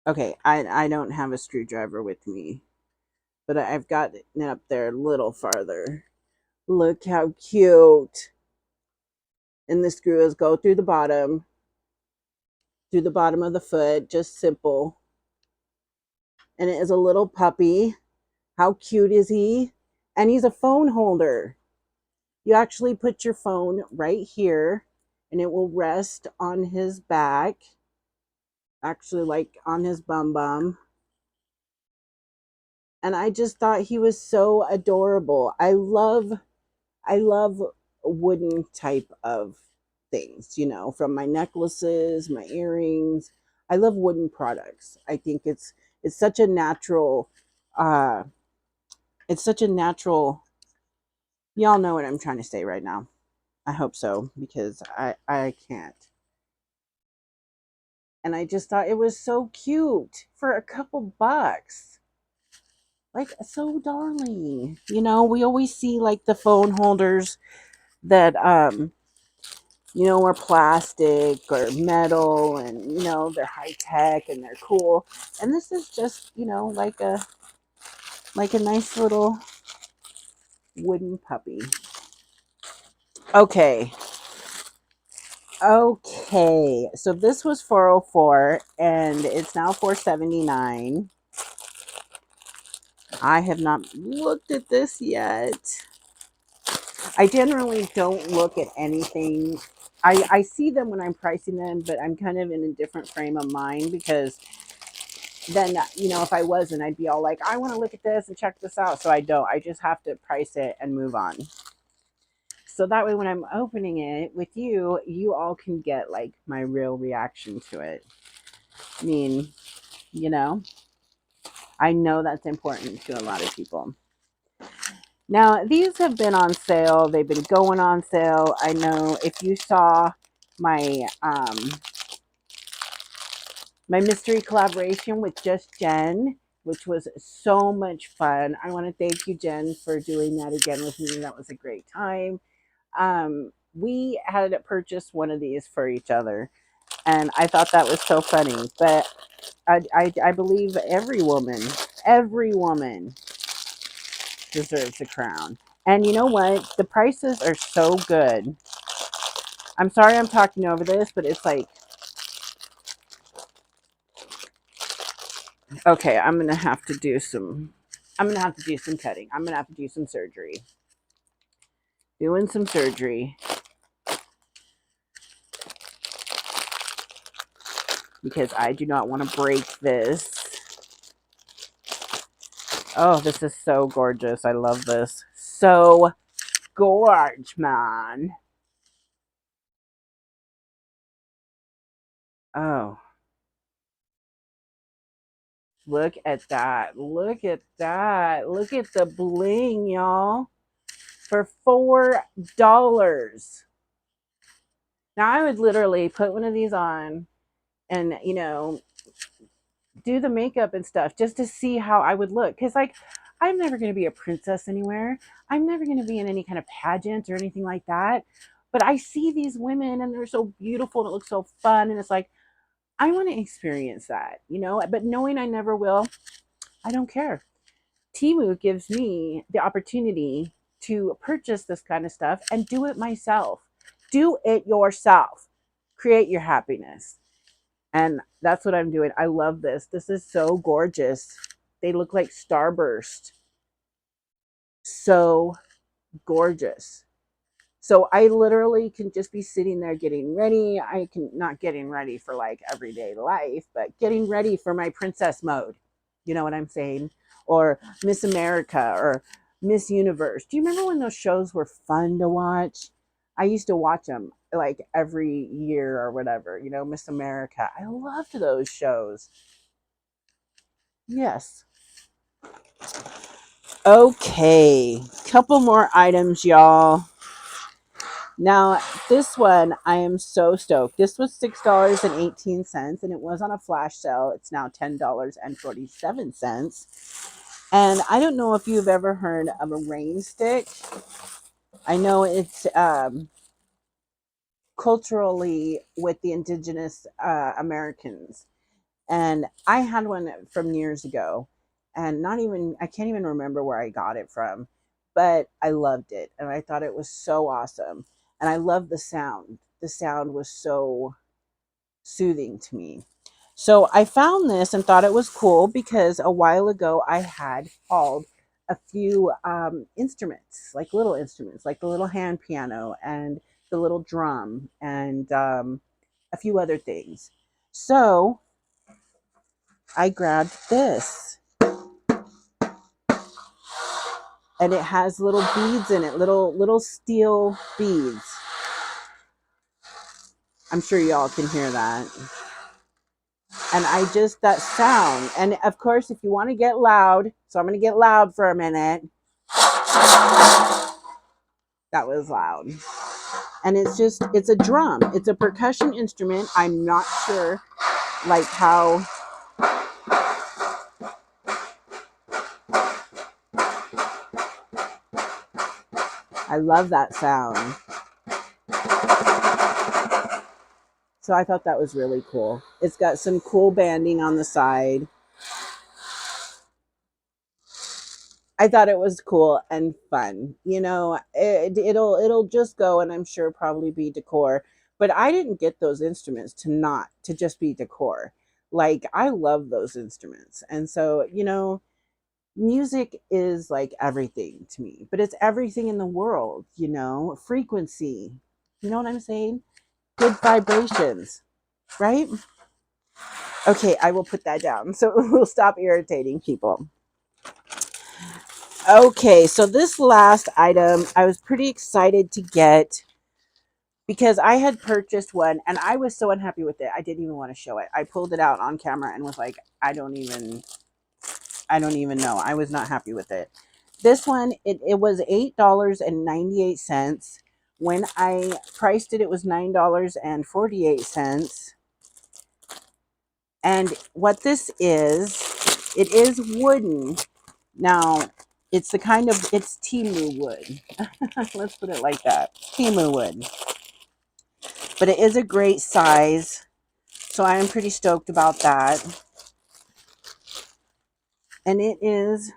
Okay, I don't have a screwdriver with me, but I've got it up there a little farther. Look how cute. And the screws go through the bottom of the foot, just simple. And it is a little puppy. How cute is he? And he's a phone holder. You actually put your phone right here, and it will rest on his back, actually like on his bum. And I just thought he was so adorable. I love wooden type of things, from my necklaces, my earrings. I love wooden products. I think it's such a natural uh it's such a natural, y'all know what I'm trying to say right now. I hope so, because I can't. And I just thought it was so cute for a couple bucks. Like, so darling. We always see like the phone holders that are plastic or metal, and they're high tech and they're cool. And this is just, like a nice little wooden puppy. Okay. So this was 404 and it's now 479. I have not looked at this yet. I generally don't look at anything. I see them when I'm pricing them, but I'm kind of in a different frame of mind because then, you know, if I wasn't, I'd be all like, I want to look at this and check this out. So I don't. I just have to price it and move on. So that way, when I'm opening it with you, you all can get like my real reaction to it. I mean, you know, I know that's important to a lot of people. Now, these have been on sale. They've been going on sale. I know if you saw my my mystery collaboration with Just Jen, which was so much fun. I want to thank you, Jen, for doing that again with me. That was a great time. We had purchased one of these for each other, and I thought that was so funny. But I believe every woman deserves a crown. And you know what? The prices are so good. I'm sorry I'm talking over this, but it's like, okay, I'm gonna have to do some cutting. I'm gonna have to do some surgery. Doing some surgery because I do not want to break this. Oh, this is so gorgeous. I love this. So gorge, man. Oh, look at that. Look at that. Look at the bling, y'all. For $4. Now I would literally put one of these on and, you know, do the makeup and stuff just to see how I would look. Because, like, I'm never going to be a princess anywhere. I'm never going to be in any kind of pageant or anything like that. But I see these women and they're so beautiful and it looks so fun. And it's like, I want to experience that, you know, but knowing I never will, I don't care. Temu gives me the opportunity to purchase this kind of stuff and do it myself. Do it yourself. Create your happiness. And that's what I'm doing. I love this. This is so gorgeous. They look like starburst. So gorgeous. So I literally can just be sitting there getting ready. I can not getting ready for like everyday life, but getting ready for my princess mode. You know what I'm saying? Or Miss America or Miss Universe. Do you remember when those shows were fun to watch? I used to watch them like every year or whatever, you know, Miss America. I loved those shows. Yes. Okay. Couple more items, y'all. Now, this one, I am so stoked. This was $6.18, and it was on a flash sale. It's now $10.47. And I don't know if you've ever heard of a rain stick. I know it's culturally with the indigenous Americans. And I had one from years ago, and I can't even remember where I got it from, but I loved it. And I thought it was so awesome. And I loved the sound. The sound was so soothing to me. So I found this and thought it was cool because a while ago I had hauled a few instruments, like little instruments, like the little hand piano and the little drum and a few other things. So I grabbed this, and it has little beads in it, little steel beads. I'm sure y'all can hear that. And I just, that sound. And of course, if you want to get loud, so I'm going to get loud for a minute. That was loud. And it's a drum. It's a percussion instrument. I'm not sure like how. I love that sound. So I thought that was really cool. It's got some cool banding on the side. I thought it was cool and fun. You know, it'll just go, and I'm sure probably be decor. But I didn't get those instruments to just be decor. Like, I love those instruments, and so, you know, music is like everything to me. But it's everything in the world. You know, frequency. You know what I'm saying? Good vibrations, right? Okay, I will put that down so we'll stop irritating people. Okay, so this last item I was pretty excited to get because I had purchased one and I was so unhappy with it. I didn't even want to show it. I pulled it out on camera and was like, I don't even know. I was not happy with it. This one, it was $8.98. When I priced it, it was $9.48. And what this is, it is wooden. Now, it's the kind of, it's Temu wood. Let's put it like that. Temu wood. But it is a great size. So I am pretty stoked about that. And it is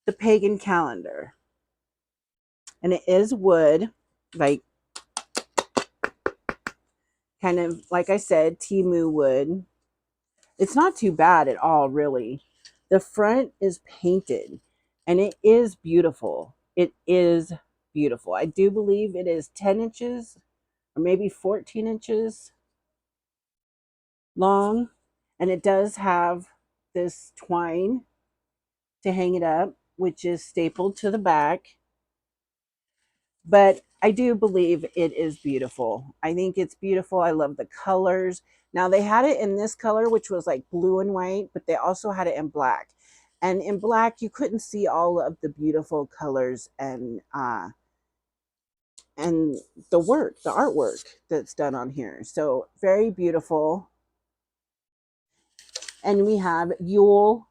the Pagan calendar. And it is wood, like kind of, like I said, Temu wood. It's not too bad at all, really. The front is painted and it is beautiful. It is beautiful. I do believe it is 10 inches or maybe 14 inches long. And it does have this twine to hang it up, which is stapled to the back. But I do believe it is beautiful. I think it's beautiful. I love the colors. Now they had it in this color, which was like blue and white, but they also had it in black. And in black, you couldn't see all of the beautiful colors and the work, the artwork that's done on here. So very beautiful. And we have Yule,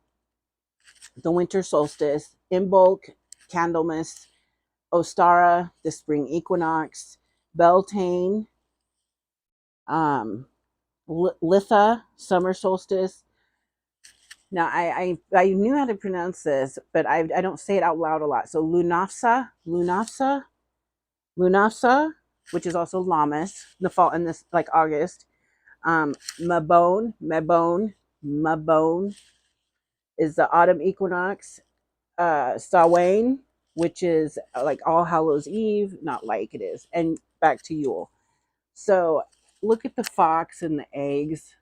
the winter solstice, Imbolc, Candlemas, Ostara, the spring equinox, Beltane, um, Litha, summer solstice. Now, I knew how to pronounce this, but I don't say it out loud a lot. So Lunafsa, which is also Lammas, the fall in this like August. Mabone is the autumn equinox. Samhain, which is like All Hallows Eve, not like it is, and back to Yule. So look at the fox and the eggs.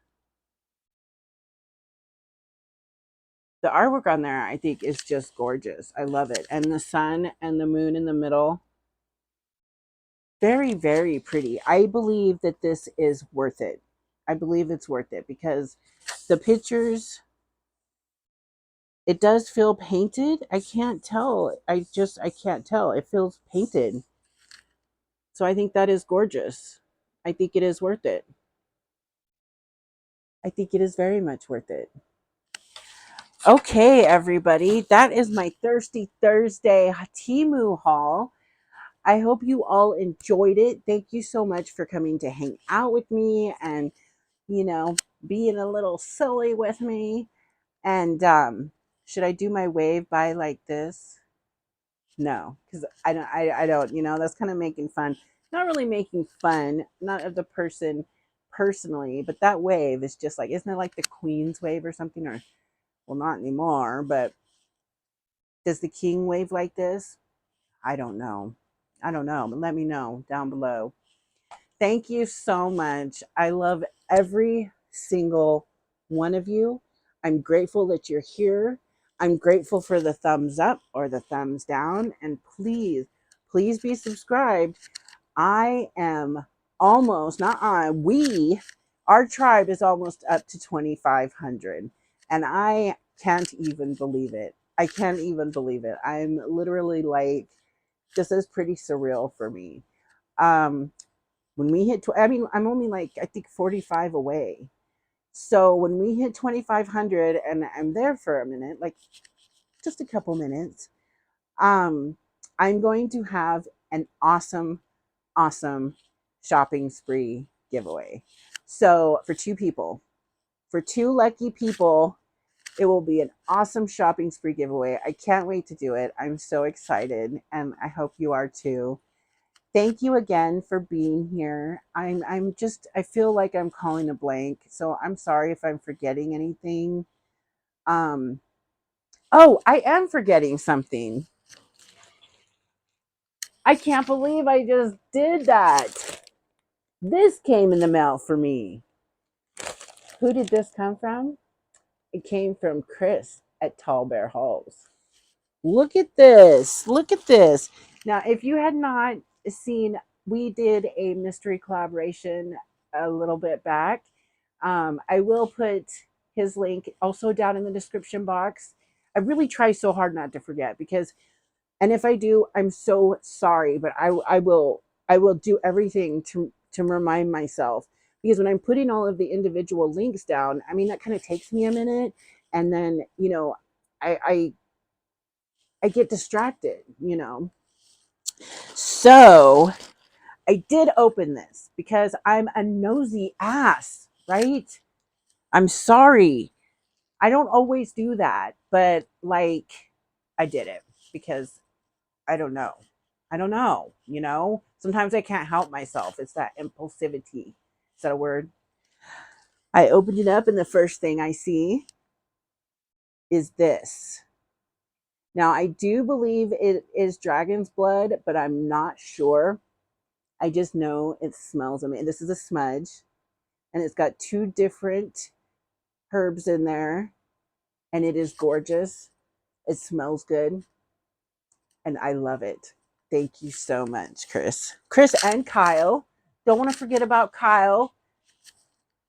The artwork on there, I think, is just gorgeous. I love it. And the sun and the moon in the middle. Very, very pretty. I believe that this is worth it. I believe it's worth it because the pictures, it does feel painted. I can't tell. I can't tell. It feels painted. So I think that is gorgeous. I think it is worth it. I think it is very much worth it. Okay, everybody. That is my Thirsty Thursday Temu haul. I hope you all enjoyed it. Thank you so much for coming to hang out with me and, you know, being a little silly with me. And should I do my wave by like this? No, because I don't, that's kind of making fun. Not really making fun, not of the person personally, but that wave is just like, isn't it like the Queen's wave or something? Or, well, not anymore, but does the King wave like this? I don't know. I don't know, but let me know down below. Thank you so much. I love every single one of you. I'm grateful that you're here. I'm grateful for the thumbs up or the thumbs down. And please, please be subscribed. I am almost, not I, we, our tribe is almost up to 2,500. And I can't even believe it. I can't even believe it. I'm literally like, this is pretty surreal for me. When we hit, I mean, I'm only like, I think 45 away. So when we hit 2,500 and I'm there for a minute, like just a couple minutes, um, I'm going to have an awesome, awesome shopping spree giveaway. So for two lucky people, it will be an awesome shopping spree giveaway. I can't wait to do it. I'm so excited and I hope you are too. Thank you again for being here. I'm just, I feel like I'm calling a blank. So I'm sorry if I'm forgetting anything. Um oh, I am forgetting something. I can't believe I just did that. This came in the mail for me. Who did this come from? It came from Chris at Tall Bear Halls. Look at this. Look at this. Now, if you had not seen, we did a mystery collaboration a little bit back. I will put his link also down in the description box. I really try so hard not to forget because, and if I do, I'm so sorry, but I will do everything to remind myself, because when I'm putting all of the individual links down, I mean that kind of takes me a minute, and then I I get distracted, So I did open this because I'm a nosy ass, right? I'm sorry. I don't always do that, but like I did it because I don't know. I don't know. Sometimes I can't help myself. It's that impulsivity. Is that a word? I opened it up, and the first thing I see is this. Now, I do believe it is dragon's blood, but I'm not sure. I just know it smells amazing. This is a smudge, and it's got two different herbs in there, and it is gorgeous. It smells good, and I love it. Thank you so much, Chris. Chris and Kyle. Don't want to forget about Kyle.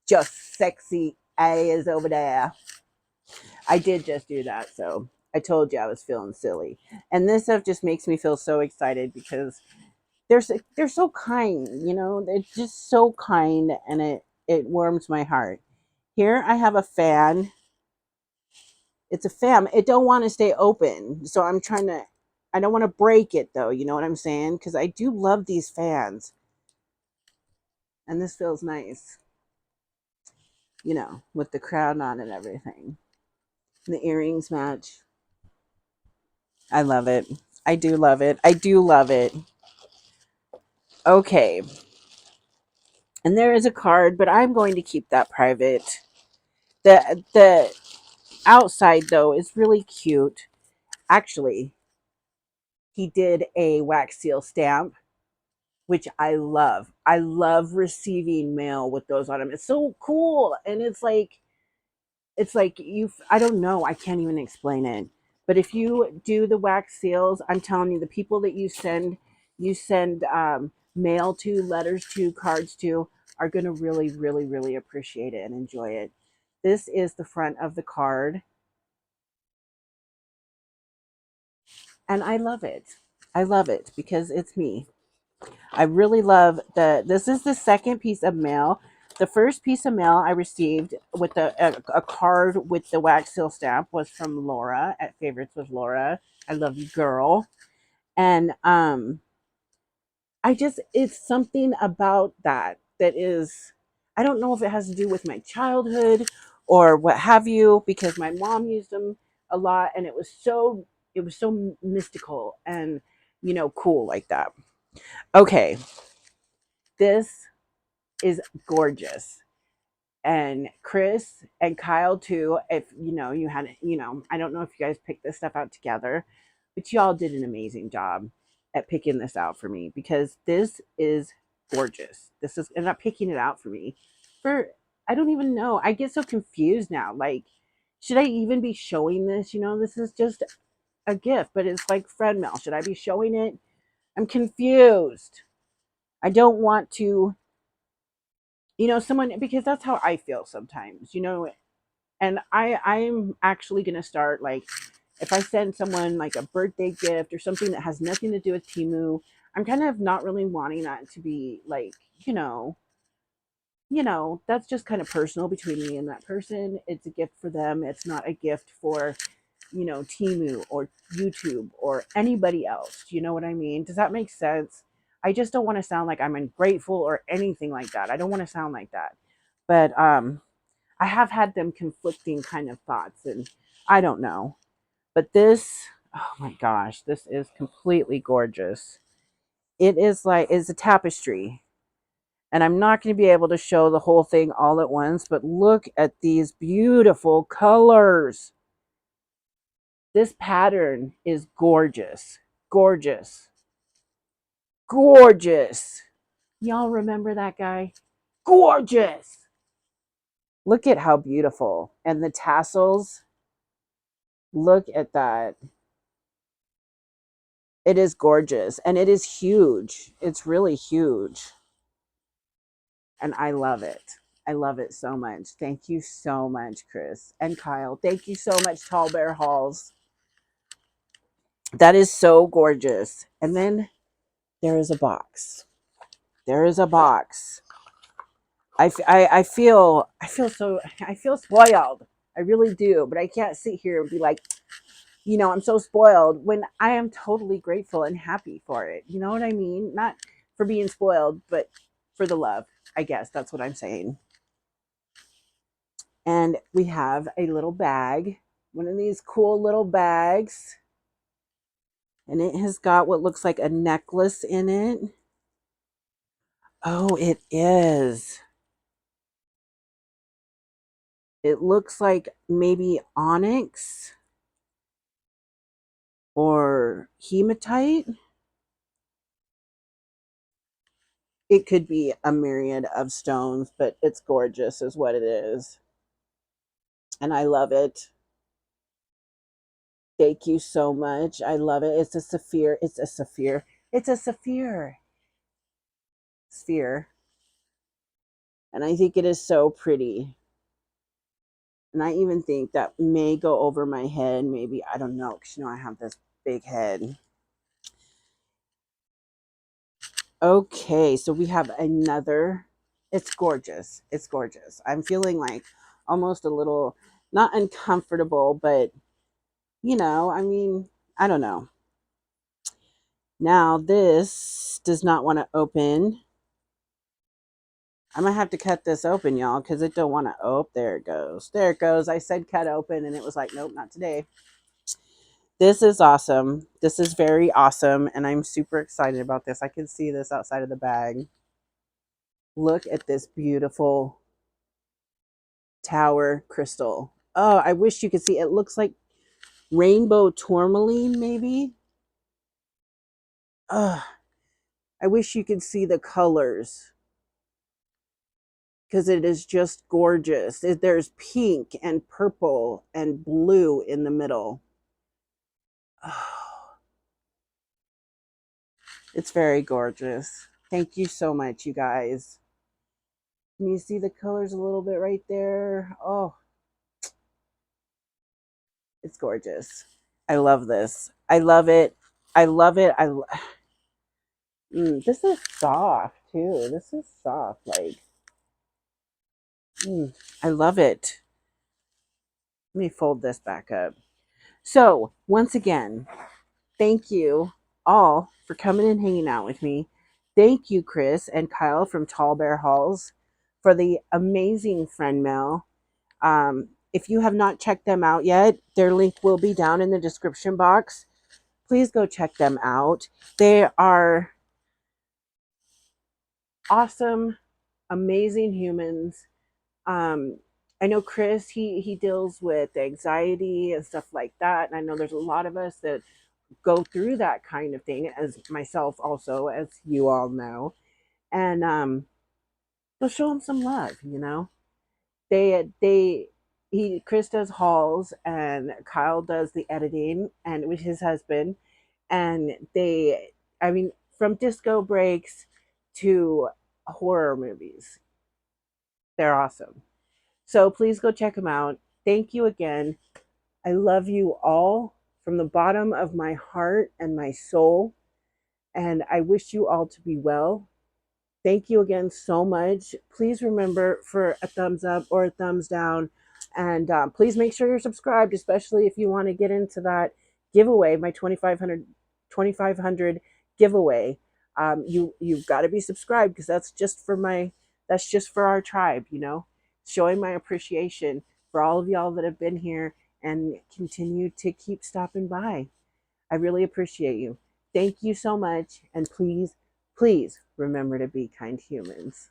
Just sexy as over there. I did just do that, so I told you I was feeling silly. And this stuff just makes me feel so excited because they're so kind, they're just so kind, and it warms my heart. Here I have a fan. It's a fan. It don't want to stay open, so I don't want to break it though, you know what I'm saying? Because I do love these fans, and this feels nice, with the crown on and everything. And the earrings match. I love it. I do love it. I do love it. Okay. And there is a card, but I'm going to keep that private. The outside though is really cute. Actually, he did a wax seal stamp, which I love. I love receiving mail with those on them. It's so cool, and it's like I don't know, I can't even explain it. But if you do the wax seals, I'm telling you, the people that you send mail to, letters to, cards to, are going to really, really, really appreciate it and enjoy it. This is the front of the card, and I love it. I love it because it's me. I really love this is the second piece of mail. The first piece of mail I received with a card with the wax seal stamp was from Laura at Favorites with Laura. I love you, girl. And it's something about that is, I don't know if it has to do with my childhood or what have you, because my mom used them a lot, and it was so mystical and cool like that. Okay, this is gorgeous. And Chris and Kyle too. If you had, I don't know if you guys picked this stuff out together, but y'all did an amazing job at picking this out for me, because this is gorgeous. This is, and not picking it out for me. For I don't even know. I get so confused now. Like, should I even be showing this? This is just a gift, but it's like friend mail. Should I be showing it? I'm confused. I don't want to, someone, because that's how I feel sometimes, and I'm actually going to start, like, if I send someone like a birthday gift or something that has nothing to do with Temu, I'm kind of not really wanting that to be like, that's just kind of personal between me and that person. It's a gift for them. It's not a gift for, Temu or YouTube or anybody else. Do you know what I mean? Does that make sense? I just don't want to sound like I'm ungrateful or anything like that. I don't want to sound like that. But I have had them conflicting kind of thoughts, and I don't know. But this, oh my gosh, this is completely gorgeous. It is like, it's a tapestry. And I'm not going to be able to show the whole thing all at once, but look at these beautiful colors. This pattern is gorgeous. Gorgeous. Gorgeous. Y'all remember that guy? Gorgeous. Look at how beautiful. And the tassels, look at that. It is gorgeous and it is huge. It's really huge. And I love it. I love it so much. Thank you so much, Chris and Kyle. Thank you so much, Tall Bear Halls. That is so gorgeous. And then there is a box. There is a box. I feel spoiled. I really do, but I can't sit here and be like, I'm so spoiled when I am totally grateful and happy for it. You know what I mean? Not for being spoiled, but for the love. I guess that's what I'm saying. And we have a little bag, one of these cool little bags, and it has got what looks like a necklace in it. Oh, it is. It looks like maybe onyx or hematite. It could be a myriad of stones, but it's gorgeous, is what it is. And I love it. Thank you so much. I love it. It's a sapphire. It's a sapphire. It's a sapphire sphere. And I think it is so pretty. And I even think that may go over my head. Maybe, I don't know, because I have this big head. Okay, so we have another. It's gorgeous. It's gorgeous. I'm feeling like almost a little, not uncomfortable, but, I mean, I don't know. Now, this does not want to open. I'm going to have to cut this open, y'all, because it don't want to. Oh, there it goes. There it goes. I said cut open, and it was like, nope, not today. This is awesome. This is very awesome, and I'm super excited about this. I can see this outside of the bag. Look at this beautiful tower crystal. Oh, I wish you could see. It looks like rainbow tourmaline, maybe. Oh, I wish you could see the colors because it is just gorgeous. There's pink and purple and blue in the middle. Oh, it's very gorgeous. Thank you so much, you guys. Can you see the colors a little bit right there? Oh, it's gorgeous. I love this. I love it. I love it. This is soft too. This is soft. Like, I love it. Let me fold this back up. So, once again, thank you all for coming and hanging out with me. Thank you, Chris and Kyle from Tall Bear Halls, for the amazing friend mail. If you have not checked them out yet, their link will be down in the description box. Please go check them out. They are awesome, amazing humans. Um, I know Chris, he deals with anxiety and stuff like that. And I know there's a lot of us that go through that kind of thing, as myself also, as you all know. And they'll show them some love. They Chris does hauls and Kyle does the editing and with his husband, and I mean, from disco breaks to horror movies, they're awesome. So please go check them out. Thank you again. I love you all from the bottom of my heart and my soul, and I wish you all to be well. Thank you again so much. Please remember for a thumbs up or a thumbs down. And please make sure you're subscribed, especially if you want to get into that giveaway, my 2,500 giveaway. You've got to be subscribed because that's just for our tribe, showing my appreciation for all of y'all that have been here and continue to keep stopping by. I really appreciate you. Thank you so much. And please, please remember to be kind humans.